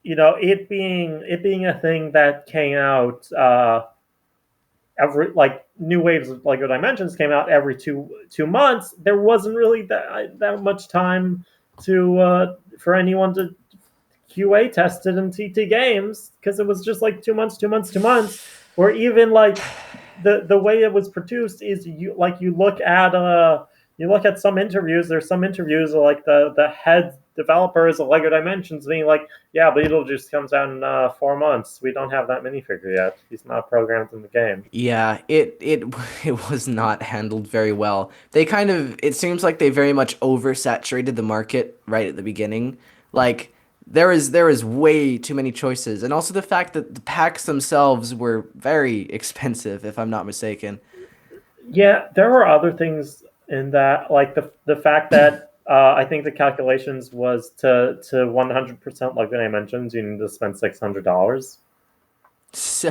it being a thing that came out every, like, new waves of Lego Dimensions came out every two months. There wasn't really that much time to for anyone to QA test it in TT Games, because it was just like 2 months, 2 months, 2 months. Or even like the way it was produced is, you look at some interviews. There's some interviews of, like, the head developers of Lego Dimensions being like, "Yeah, Beetlejuice comes out in 4 months. We don't have that minifigure yet. He's not programmed in the game." Yeah, it was not handled very well. It seems like they very much oversaturated the market right at the beginning. Like there is way too many choices, and also the fact that the packs themselves were very expensive, if I'm not mistaken. Yeah, there were other things in that, like the fact that I think the calculations was to 100%, like I mentioned, you need to spend $600, So,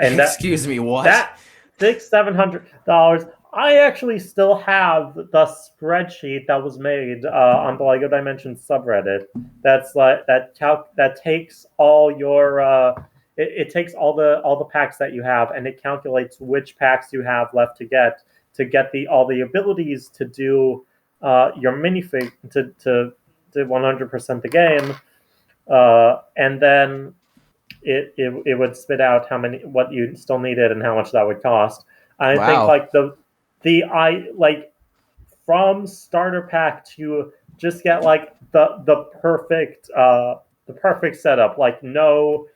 and excuse me, what? that $700. I actually still have the spreadsheet that was made on the Lego Dimensions subreddit. That's like that takes all your it takes all the packs that you have, and it calculates which packs you have left to get all the abilities to do your minifig to 100% the game, and then it would spit out what you still needed and how much that would cost. I think Wow. like the I like from starter pack to just get like the perfect setup, like no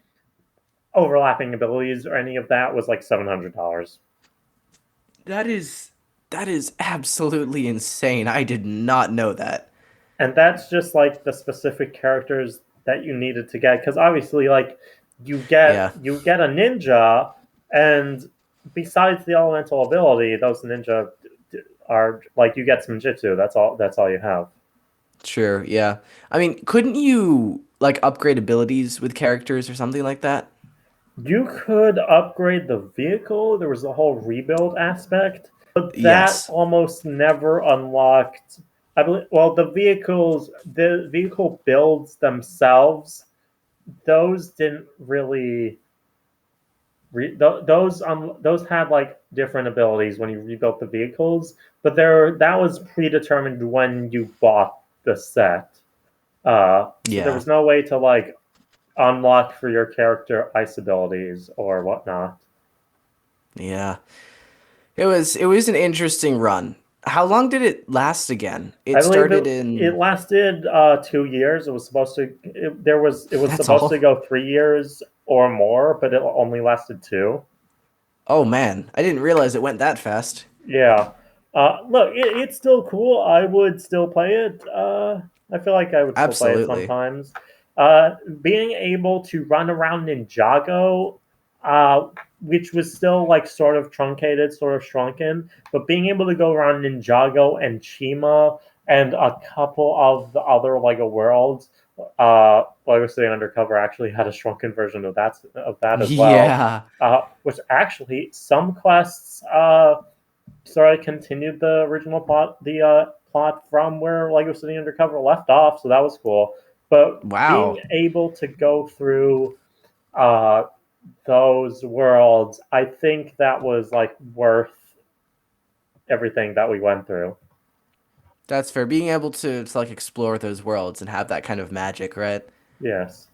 overlapping abilities or any of that, was like $700. That is that is absolutely insane. I did not know that. And that's just like the specific characters that you needed to get, because obviously, like, you get Yeah. you get a ninja, and besides the elemental ability, those ninja are like you get some jitsu. That's all. That's all you have. Sure, yeah. I mean, couldn't you like upgrade abilities with characters or something like that? You could upgrade the vehicle. There was a whole rebuild aspect, but that Yes. almost never unlocked. I believe. Well, the vehicle builds themselves. Those didn't really. Those had like different abilities when you rebuilt the vehicles, but that was predetermined when you bought the set. So there Yeah. was no way to like unlock for your character ice abilities or whatnot. Yeah. It was an interesting run. How long did it last again? I It believe started it in lasted 2 years. It was supposed to. It was that's supposed to all. go 3 years or more, but it only lasted two. Oh man, I didn't realize it went that fast. Yeah. Look, it's still cool. I would still play it. I feel like I would still play it Absolutely. sometimes. Being able to run around Ninjago, which was still like sort of truncated, sort of shrunken, but being able to go around Ninjago and Chima and a couple of the other Lego worlds, Lego City Undercover actually had a shrunken version of that as well. Yeah. Which actually some quests sort of continued the original plot, the plot from where Lego City Undercover left off, so that was cool. But being Wow. able to go through uh, those worlds, I think that was like worth everything that we went through. That's fair. Being able to like explore those worlds and have that kind of magic, right? Yes.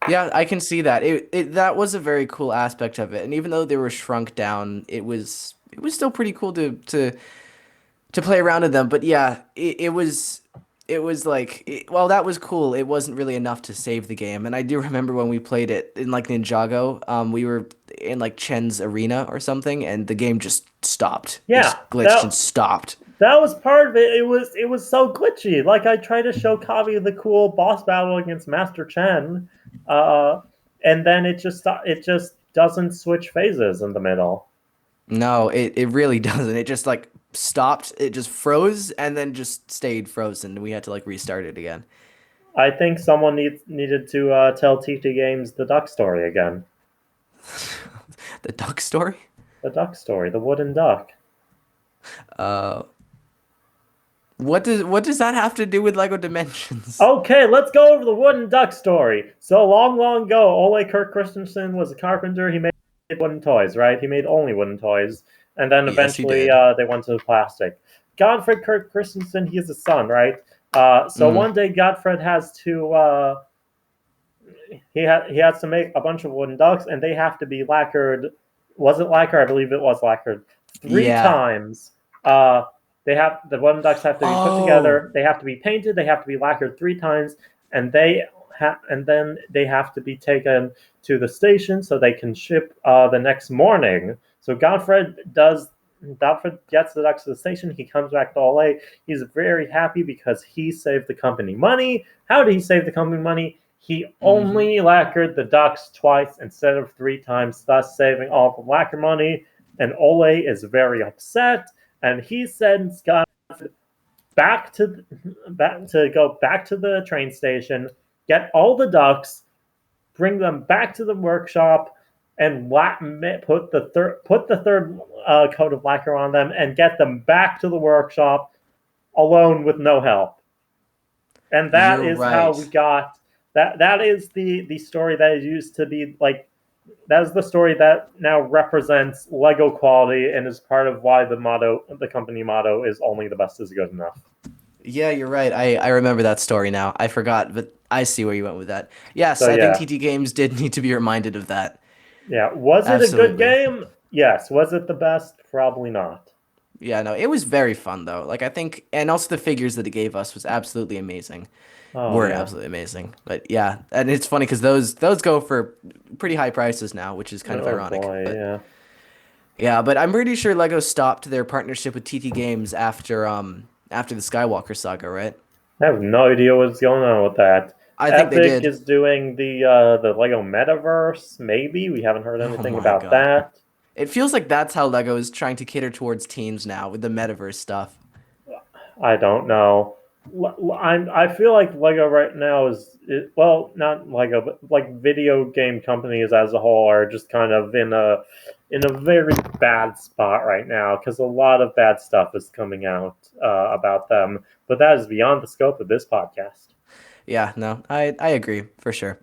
Yeah, I can see that. It that was a very cool aspect of it. And even though they were shrunk down, it was still pretty cool to play around with them. But yeah, it was like well, that was cool. It wasn't really enough to save the game. And I do remember when we played it in like Ninjago, we were in like Chen's arena or something, and the game just stopped. It Yeah, just glitched and stopped. that was part of it. It was so glitchy. Like I tried to show Kavi the cool boss battle against Master Chen, uh, and then it just doesn't switch phases in the middle. No, it really doesn't. It just like stopped. It just froze and then just stayed frozen. We had to like restart it again. I think someone needed to tell TT Games the duck story again. The duck story? The duck story, the wooden duck. Uh, what does that have to do with Lego Dimensions? Okay, let's go over the wooden duck story. So long, long ago, Ole Kirk Christensen was a carpenter. He made wooden toys, right? He made only wooden toys, and then Yes, he eventually did. they went to the plastic. Godfred Kirk Christensen, he is a son, right? So Mm, one day Godfred has to he has to make a bunch of wooden ducks, and they have to be lacquered. Was it lacquered? I believe it was lacquered three yeah. times. The wooden ducks have to be put Oh, together. They have to be painted. They have to be lacquered 3 times, and then they have to be taken to the station so they can ship the next morning. So Godfred gets the ducks to the station. He comes back to LA. He's very happy because he saved the company money. How did he save the company money? He hmm. only lacquered the ducks twice instead of 3 times, thus saving all the lacquer money. And Ole is very upset, and he sends Scott back to the train station, get all the ducks, bring them back to the workshop, and put the third coat of lacquer on them, and get them back to the workshop alone with no help. And that You're is how we right. got that. That is the story that is used to be like that is the story that now represents Lego quality and is part of why the company motto is only the best is good enough. Yeah, you're right. I remember that story now. I forgot, but I see where you went with that. Yes, So I think yeah, TT Games did need to be reminded of that. yeah. Was it a good Absolutely. game? Yes. Was it the best? Probably not. Yeah, no, it was very fun though. Like I think, and also the figures that it gave us was absolutely amazing. Oh Were yeah. absolutely amazing. But yeah, and it's funny because those go for pretty high prices now, which is kind of Oh ironic. boy. But Yeah. yeah, but I'm pretty sure Lego stopped their partnership with TT Games after the Skywalker saga, right? I have no idea what's going on with that. I think they Epic did. is doing the Lego Metaverse. Maybe we haven't heard Oh anything my about God. that. It feels like that's how Lego is trying to cater towards teens now with the metaverse stuff. I don't know. I feel like Lego right now well, not Lego, but like video game companies as a whole are just kind of in a very bad spot right now because a lot of bad stuff is coming out about them. But that is beyond the scope of this podcast. Yeah, no, I agree for sure.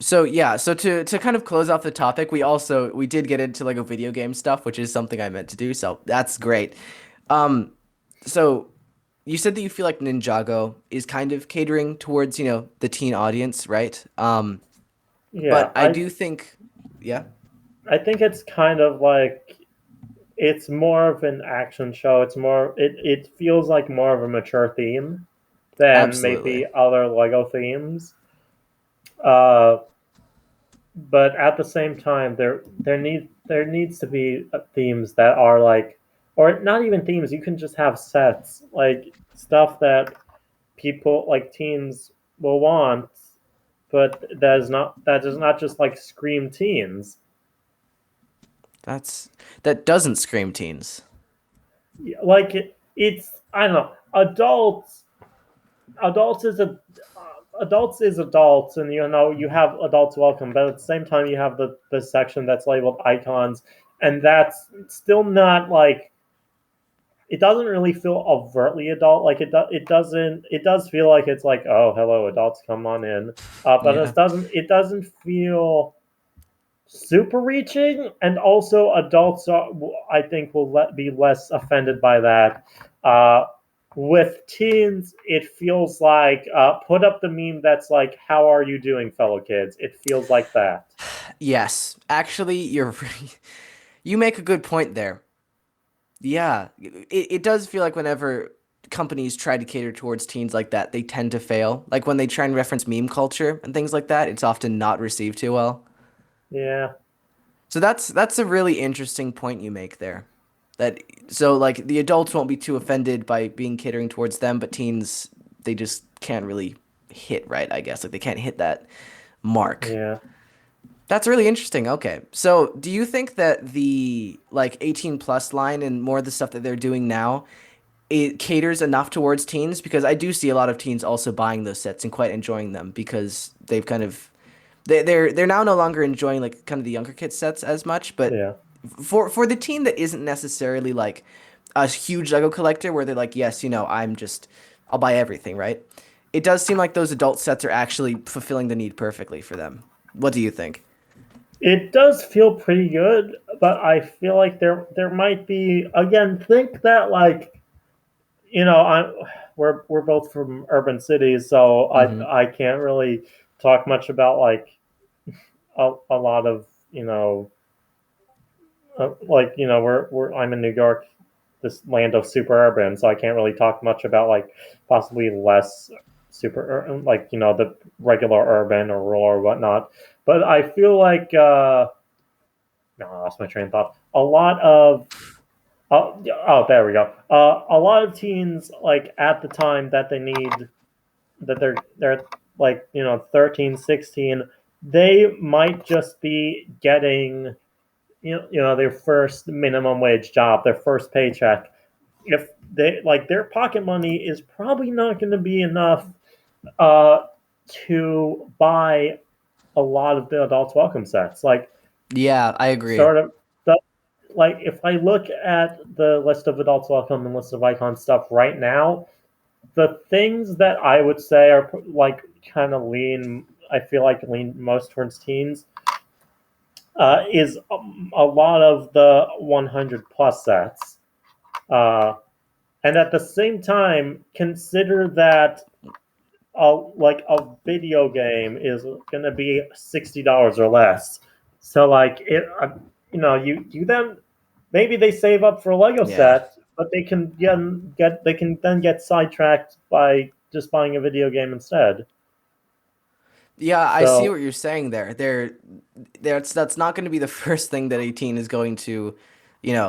So yeah, so to kind of close off the topic, we did get into Lego video game stuff, which is something I meant to do, so that's great. Um, so you said that you feel like Ninjago is kind of catering towards, the teen audience, right? Yeah, But I do think, yeah, I think it's kind of like it's more of an action show. It feels like more of a mature theme than absolutely. maybe other Lego themes. Uh, but at the same time, there needs to be themes that are like, or not even themes. You can just have sets like stuff that people like teens will want, but that does not just like scream teens. That's that doesn't scream teens. Like it's I don't know. Adults is a adults is adults, and you have adults welcome, but at the same time you have the section that's labeled icons, and that's still not like it doesn't really feel overtly adult. Like it does feel like it's like, oh, hello adults, come on in, but Yeah. it doesn't feel super reaching, and also adults I think be less offended by that. uh, with teens it feels like put up the meme that's like, how are you doing fellow kids? It feels like that. Yes. Actually, you make a good point there. Yeah, it does feel like whenever companies try to cater towards teens like that, they tend to fail. Like when they try and reference meme culture and things like that, it's often not received too well. Yeah, So that's a really interesting point you make there. That so like the adults won't be too offended by being catering towards them, but teens they just can't really hit right, I guess. Like they can't hit that mark. yeah. That's really interesting. Okay. So, do you think that the like 18 plus line and more of the stuff that they're doing now it caters enough towards teens because I do see a lot of teens also buying those sets and quite enjoying them because they've kind of they're now no longer enjoying like kind of the younger kids sets as much, but Yeah. for the teen that isn't necessarily like a huge Lego collector where they're like, yes, I'll buy everything, right? It does seem like those adult sets are actually fulfilling the need perfectly for them. What do you think? It does feel pretty good, but I feel like there might be, again, think that like, I we're both from urban cities, so Mm-hmm. I can't really talk much about like a lot of like we're I'm in New York, this land of super urban, so I can't really talk much about like possibly less like the regular urban or rural or whatnot. But I feel like no, I lost my train of thought. A lot of there we go. A lot of teens like at the time that they need that they're like 13, 16, they might just be getting their first minimum wage job, their first paycheck. If they like their pocket money is probably not going to be enough uh, to buy a lot of the adults welcome sets. Like Yeah, I agree. sort of the, like if I look at the list of adults welcome and list of icon stuff right now, the things that I would say are like kind of I feel like lean most towards teens, is a lot of the 100 plus sets. Uh, and at the same time, consider that like a video game is going to be $60 or less. So like you then maybe they save up for a Lego Yeah. set, but they can then get sidetracked by just buying a video game instead. Yeah, I see So what you're saying there. That's not going to be the first thing that a teen is going to,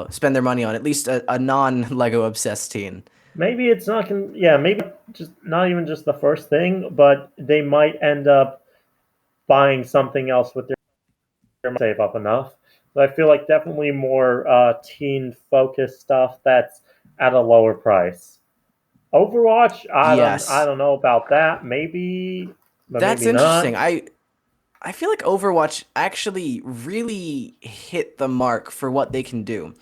spend their money on, at least a non-Lego obsessed teen. maybe it's not going. Yeah, maybe just not even just the first thing, but they might end up buying something else with their save up enough. But I feel like definitely more teen focused stuff that's at a lower price. Overwatch, I Yes. don't know about that. Maybe, but That's maybe interesting. not. I feel like Overwatch actually really hit the mark for what they can do.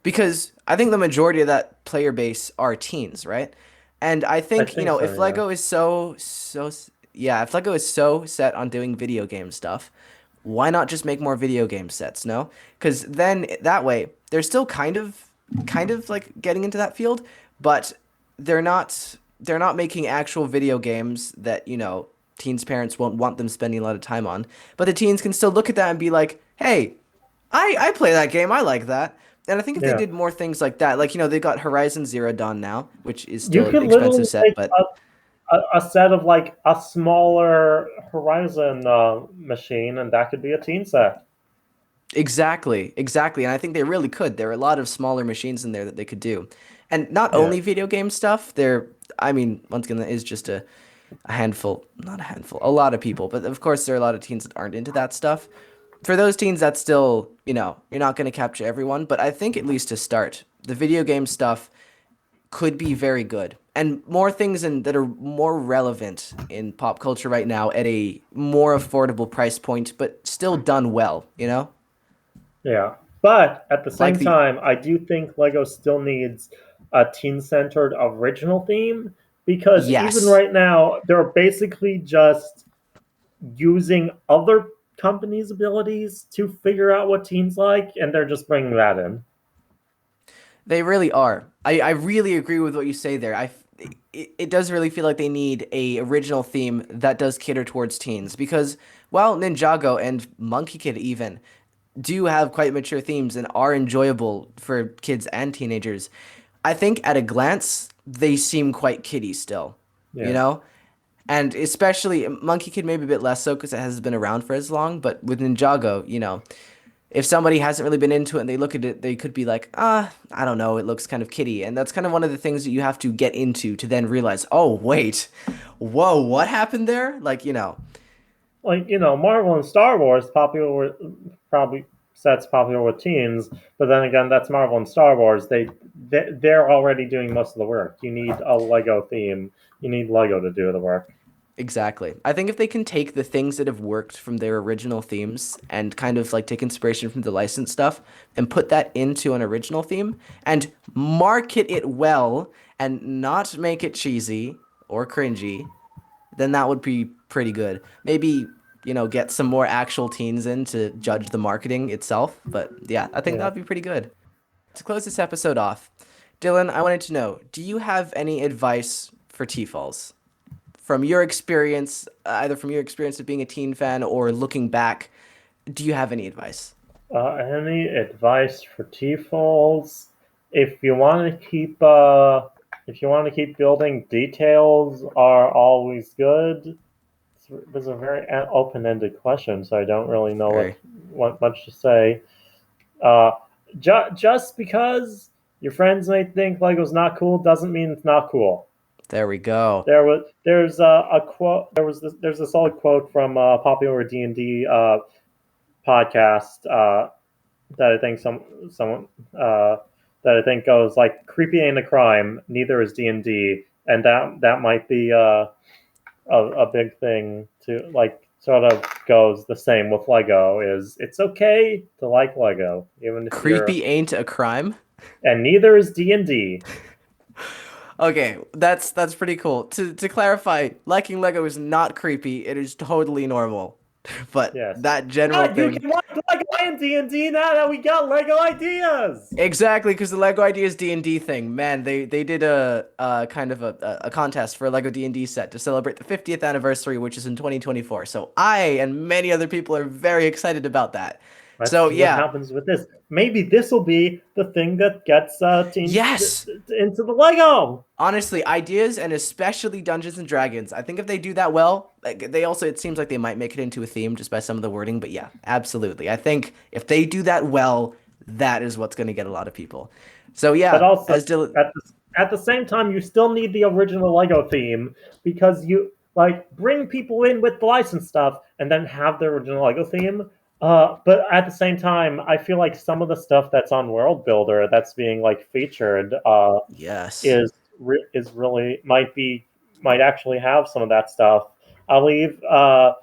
Because I think the majority of that player base are teens, right? And I I think, think so. if Yeah. Lego is yeah, if Lego is so set on doing video game stuff, why not just make more video game sets, no? Because then that way they're still kind of like getting into that field, but they're not making actual video games that, teens parents won't want them spending a lot of time on. But the teens can still look at that and be like, "Hey, I play that game. I like that." And I think if they Yeah. did more things like that, like, they got Horizon Zero Dawn now, which is You still an could expensive literally set, make but a set of like a smaller Horizon machine, and that could be a teen set. exactly, exactly. And I think they really could. There are a lot of smaller machines in there that they could do. And not Yeah. only video game stuff, I mean, once again, that is just a handful, not a handful, a lot of people. But of course, there are a lot of teens that aren't into that stuff. For those teens, that's still, you're not going to capture everyone. But I think at least to start, the video game stuff could be very good. And more things that are more relevant in pop culture right now at a more affordable price point, but still done well, you know? Yeah. But at the Like same the, time, I do think Lego still needs a teen centered original theme because even yes. right now, they're basically just using other companies' abilities to figure out what teens like, and they're just bringing that in. They really are. I really agree with what you say there. It does really feel like they need a original theme that does cater towards teens because while Ninjago and Monkey Kid even do have quite mature themes and are enjoyable for kids and teenagers, I think at a glance they seem quite kiddie still, you Yeah. know? And especially Monkey Kid maybe a bit less so because it hasn't been around for as long, but with Ninjago, if somebody hasn't really been into it and they look at it, they could be like, I don't know, it looks kind of kiddie. And that's kind of one of the things that you have to get into to then realize, oh, wait, whoa, what happened there? Like, Like, Marvel and Star Wars probably sets popular with teens, but then again, that's Marvel and Star Wars. They're already doing most of the work. You need a Lego theme. You need Lego to do the work. exactly. I think if they can take the things that have worked from their original themes and kind of like take inspiration from the licensed stuff and put that into an original theme and market it well and not make it cheesy or cringy, then that would be pretty good. Maybe, get some more actual teens in to judge the marketing itself. But yeah, I think that Yeah. would be pretty good. To close this episode off, Dylan, I wanted to know, do you have any advice for TFOLs? From your experience, either from your experience of being a teen fan or looking back, do you have any advice? Any advice for TFOLs? If you want to if you want to keep building, details are always good. This is a very open-ended question, so I don't really know Very. what much to say. Uh, just because your friends may think Lego's not cool doesn't mean it's not cool. There we go. There's a quote there's a solid quote from a popular D&D podcast that I think someone that I think goes like creepy ain't a crime, neither is D&D, and that might be a big thing to like sort of goes the same with Lego is it's okay to like Lego even if you're Creepy ain't a crime. and neither is D&D. Okay, that's pretty cool. To clarify, liking Lego is not creepy. It is totally normal. But Yes. that general But you thing, can like Lego and D&D now that we got Lego ideas. exactly, because the Lego Ideas D&D thing, man, they did a kind of a contest for a Lego D&D set to celebrate the 50th anniversary, which is in 2024. So I and many other people are very excited about that. Let's So see what yeah, happens with this. Maybe this will be the thing that gets teens yes. into the Lego. Honestly, ideas and especially Dungeons and Dragons. I think if they do that well, like they also it seems like they might make it into a theme just by some of the wording, but yeah, absolutely. I think if they do that well, that is what's going to get a lot of people. So But yeah, also as Dylan at the same time, you still need the original Lego theme because you like bring people in with the license stuff and then have the original Lego theme. But at the same time, I feel like some of the stuff that's on World Builder that's being like featured Yes. is really might actually have some of that stuff. I'll leave. I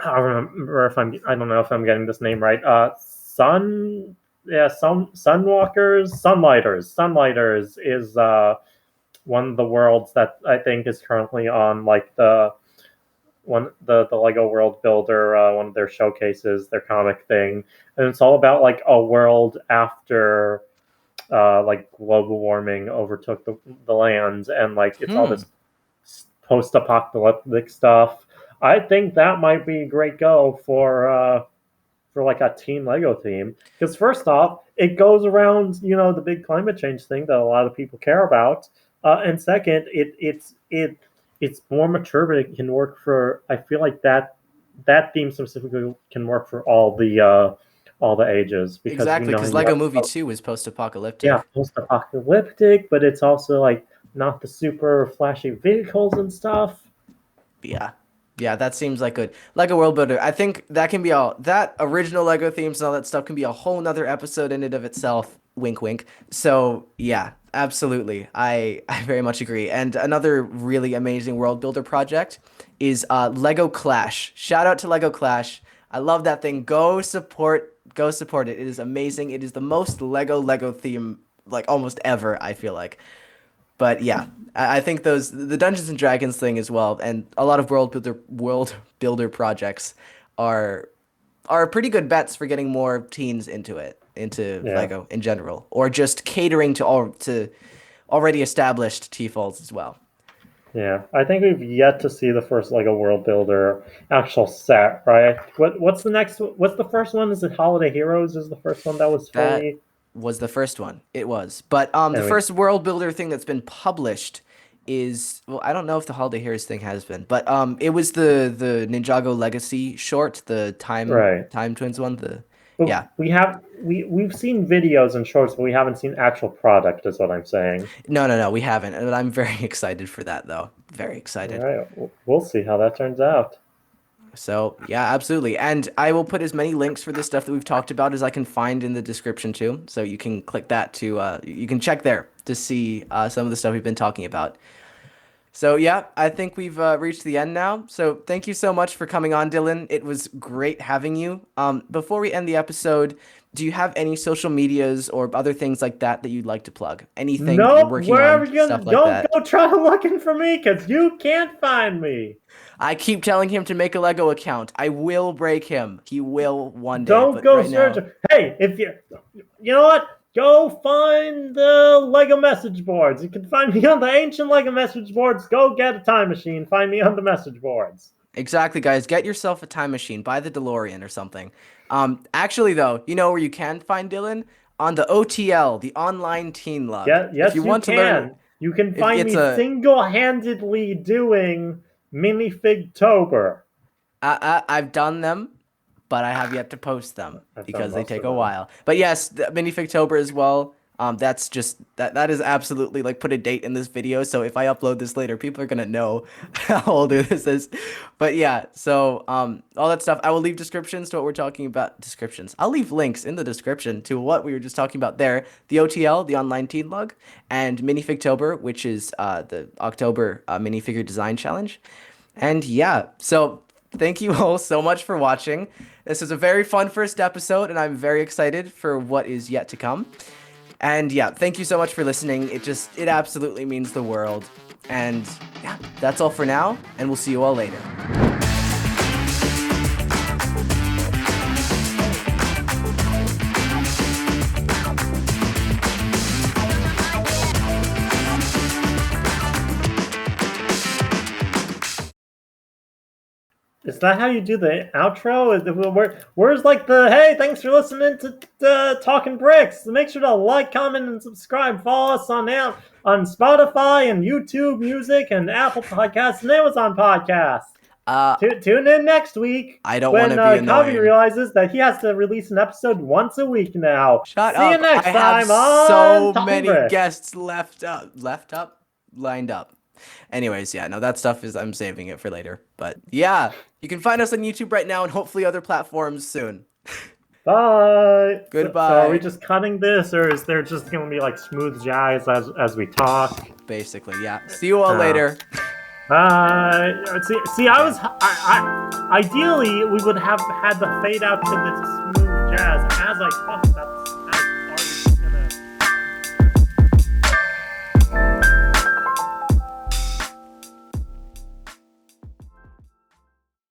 don't remember if I don't know if I'm getting this name right. Sunlighters is one of the worlds that I think is currently on like the Lego World Builder, one of their showcases, their comic thing, and it's all about like a world after like global warming overtook the lands, and like it's all Hmm. this post-apocalyptic stuff. I think that might be a great go for like a Team Lego theme. Because first off, it goes around the big climate change thing that a lot of people care about, and second, it's more mature, but it can work for. I feel like that theme specifically can work for all the ages because we Exactly, know because you Lego Movie have 2 is yeah post-apocalyptic. post-apocalyptic, but it's also like not the super flashy vehicles and stuff. Yeah. Yeah, that seems like good. Lego World Builder. I think that can be all that original Lego themes and all that stuff can be a whole nother episode in and of itself. Wink wink. So yeah, absolutely. I very much agree. And another really amazing world builder project is Lego Clash. Shout out to Lego Clash. I love that thing. Go support it. It is amazing. It is the most Lego theme like almost ever, I feel like. But yeah, I think those the Dungeons and Dragons thing as well, and a lot of world builder projects are are pretty good bets for getting more teens into it, into Yeah. Lego in general, or just catering to all to already established TFOLs as well. Yeah, I think we've yet to see the first Lego World Builder actual set, right? What's the next? What's the first one? Is it Holiday Heroes? Is the first one that was That fully? was the first one. It was, but the Anyway, first world builder thing that's been published is well, I don't know if the Holiday Heroes thing has been, but it was the Ninjago Legacy short, the right. Time Twins one. The But yeah, we've seen videos and shorts, but we haven't seen actual product. Is what I'm saying. no, we haven't, and I'm very excited for that though. Very All excited. right, we'll see how that turns out. So yeah, absolutely. And I will put as many links for this stuff that we've talked about as I can find in the description too. So you can click that to you can check there to see some of the stuff we've been talking about. So yeah, I think we've reached the end now. So thank you so much for coming on, Dylan. It was great having you. Before we end the episode, do you have any social medias or other things like that that you'd like to plug? Anything that you're Nope. working on, Wherever you stuff gonna like don't that? go try looking for me because you can't find me. I keep telling him to make a Lego account. I will break him. He will one day, Don't but go right search. now, Hey, if you know what? Go find the Lego message boards. You can find me on the ancient Lego message boards. Go get a time machine. Find me on the message boards. exactly, guys. Get yourself a time machine. Buy the DeLorean or something. Actually, though, you know where you can find Dylan? On the OTL, the online teen log. Yeah, If you yes, you want to learn, can. You can if find it's me a, single-handedly doing minifigtober. I've done them, but I have yet to post them I've done because they most take of a them. while. But yes, the Minifigtober as well. That's just that is absolutely like put a date in this video. So if I upload this later, people are gonna know how old this is. But yeah, so all that stuff. I will leave descriptions to what we're talking about. Descriptions. I'll leave links in the description to what we were just talking about there. The OTL, the online teen log, and Minifigtober, which is the October minifigure design challenge. And yeah, so thank you all so much for watching. This was a very fun first episode, and I'm very excited for what is yet to come. And yeah, thank you so much for listening. It absolutely means the world. And yeah, that's all for now, and we'll see you all later. Is that how you do the outro? Where's like the hey, thanks for listening to Talking Bricks. Make sure to like, comment, and subscribe. Follow us on Spotify and YouTube Music and Apple Podcasts and Amazon Podcasts. Uh, Tune in next week I don't want when to be Kavi annoying. realizes that he has to release an episode once a week now. Shut See you up. next I have time on so Talking many Bricks. guests lined up. Anyways, yeah, no, that stuff I'm saving it for later. But yeah, you can find us on YouTube right now and hopefully other platforms soon. Bye. Goodbye. So are we just cutting this, or is there just going to be like smooth jazz as we talk? Basically, yeah. See you all later. See, ideally we would have had the fade out to this smooth jazz as I talked about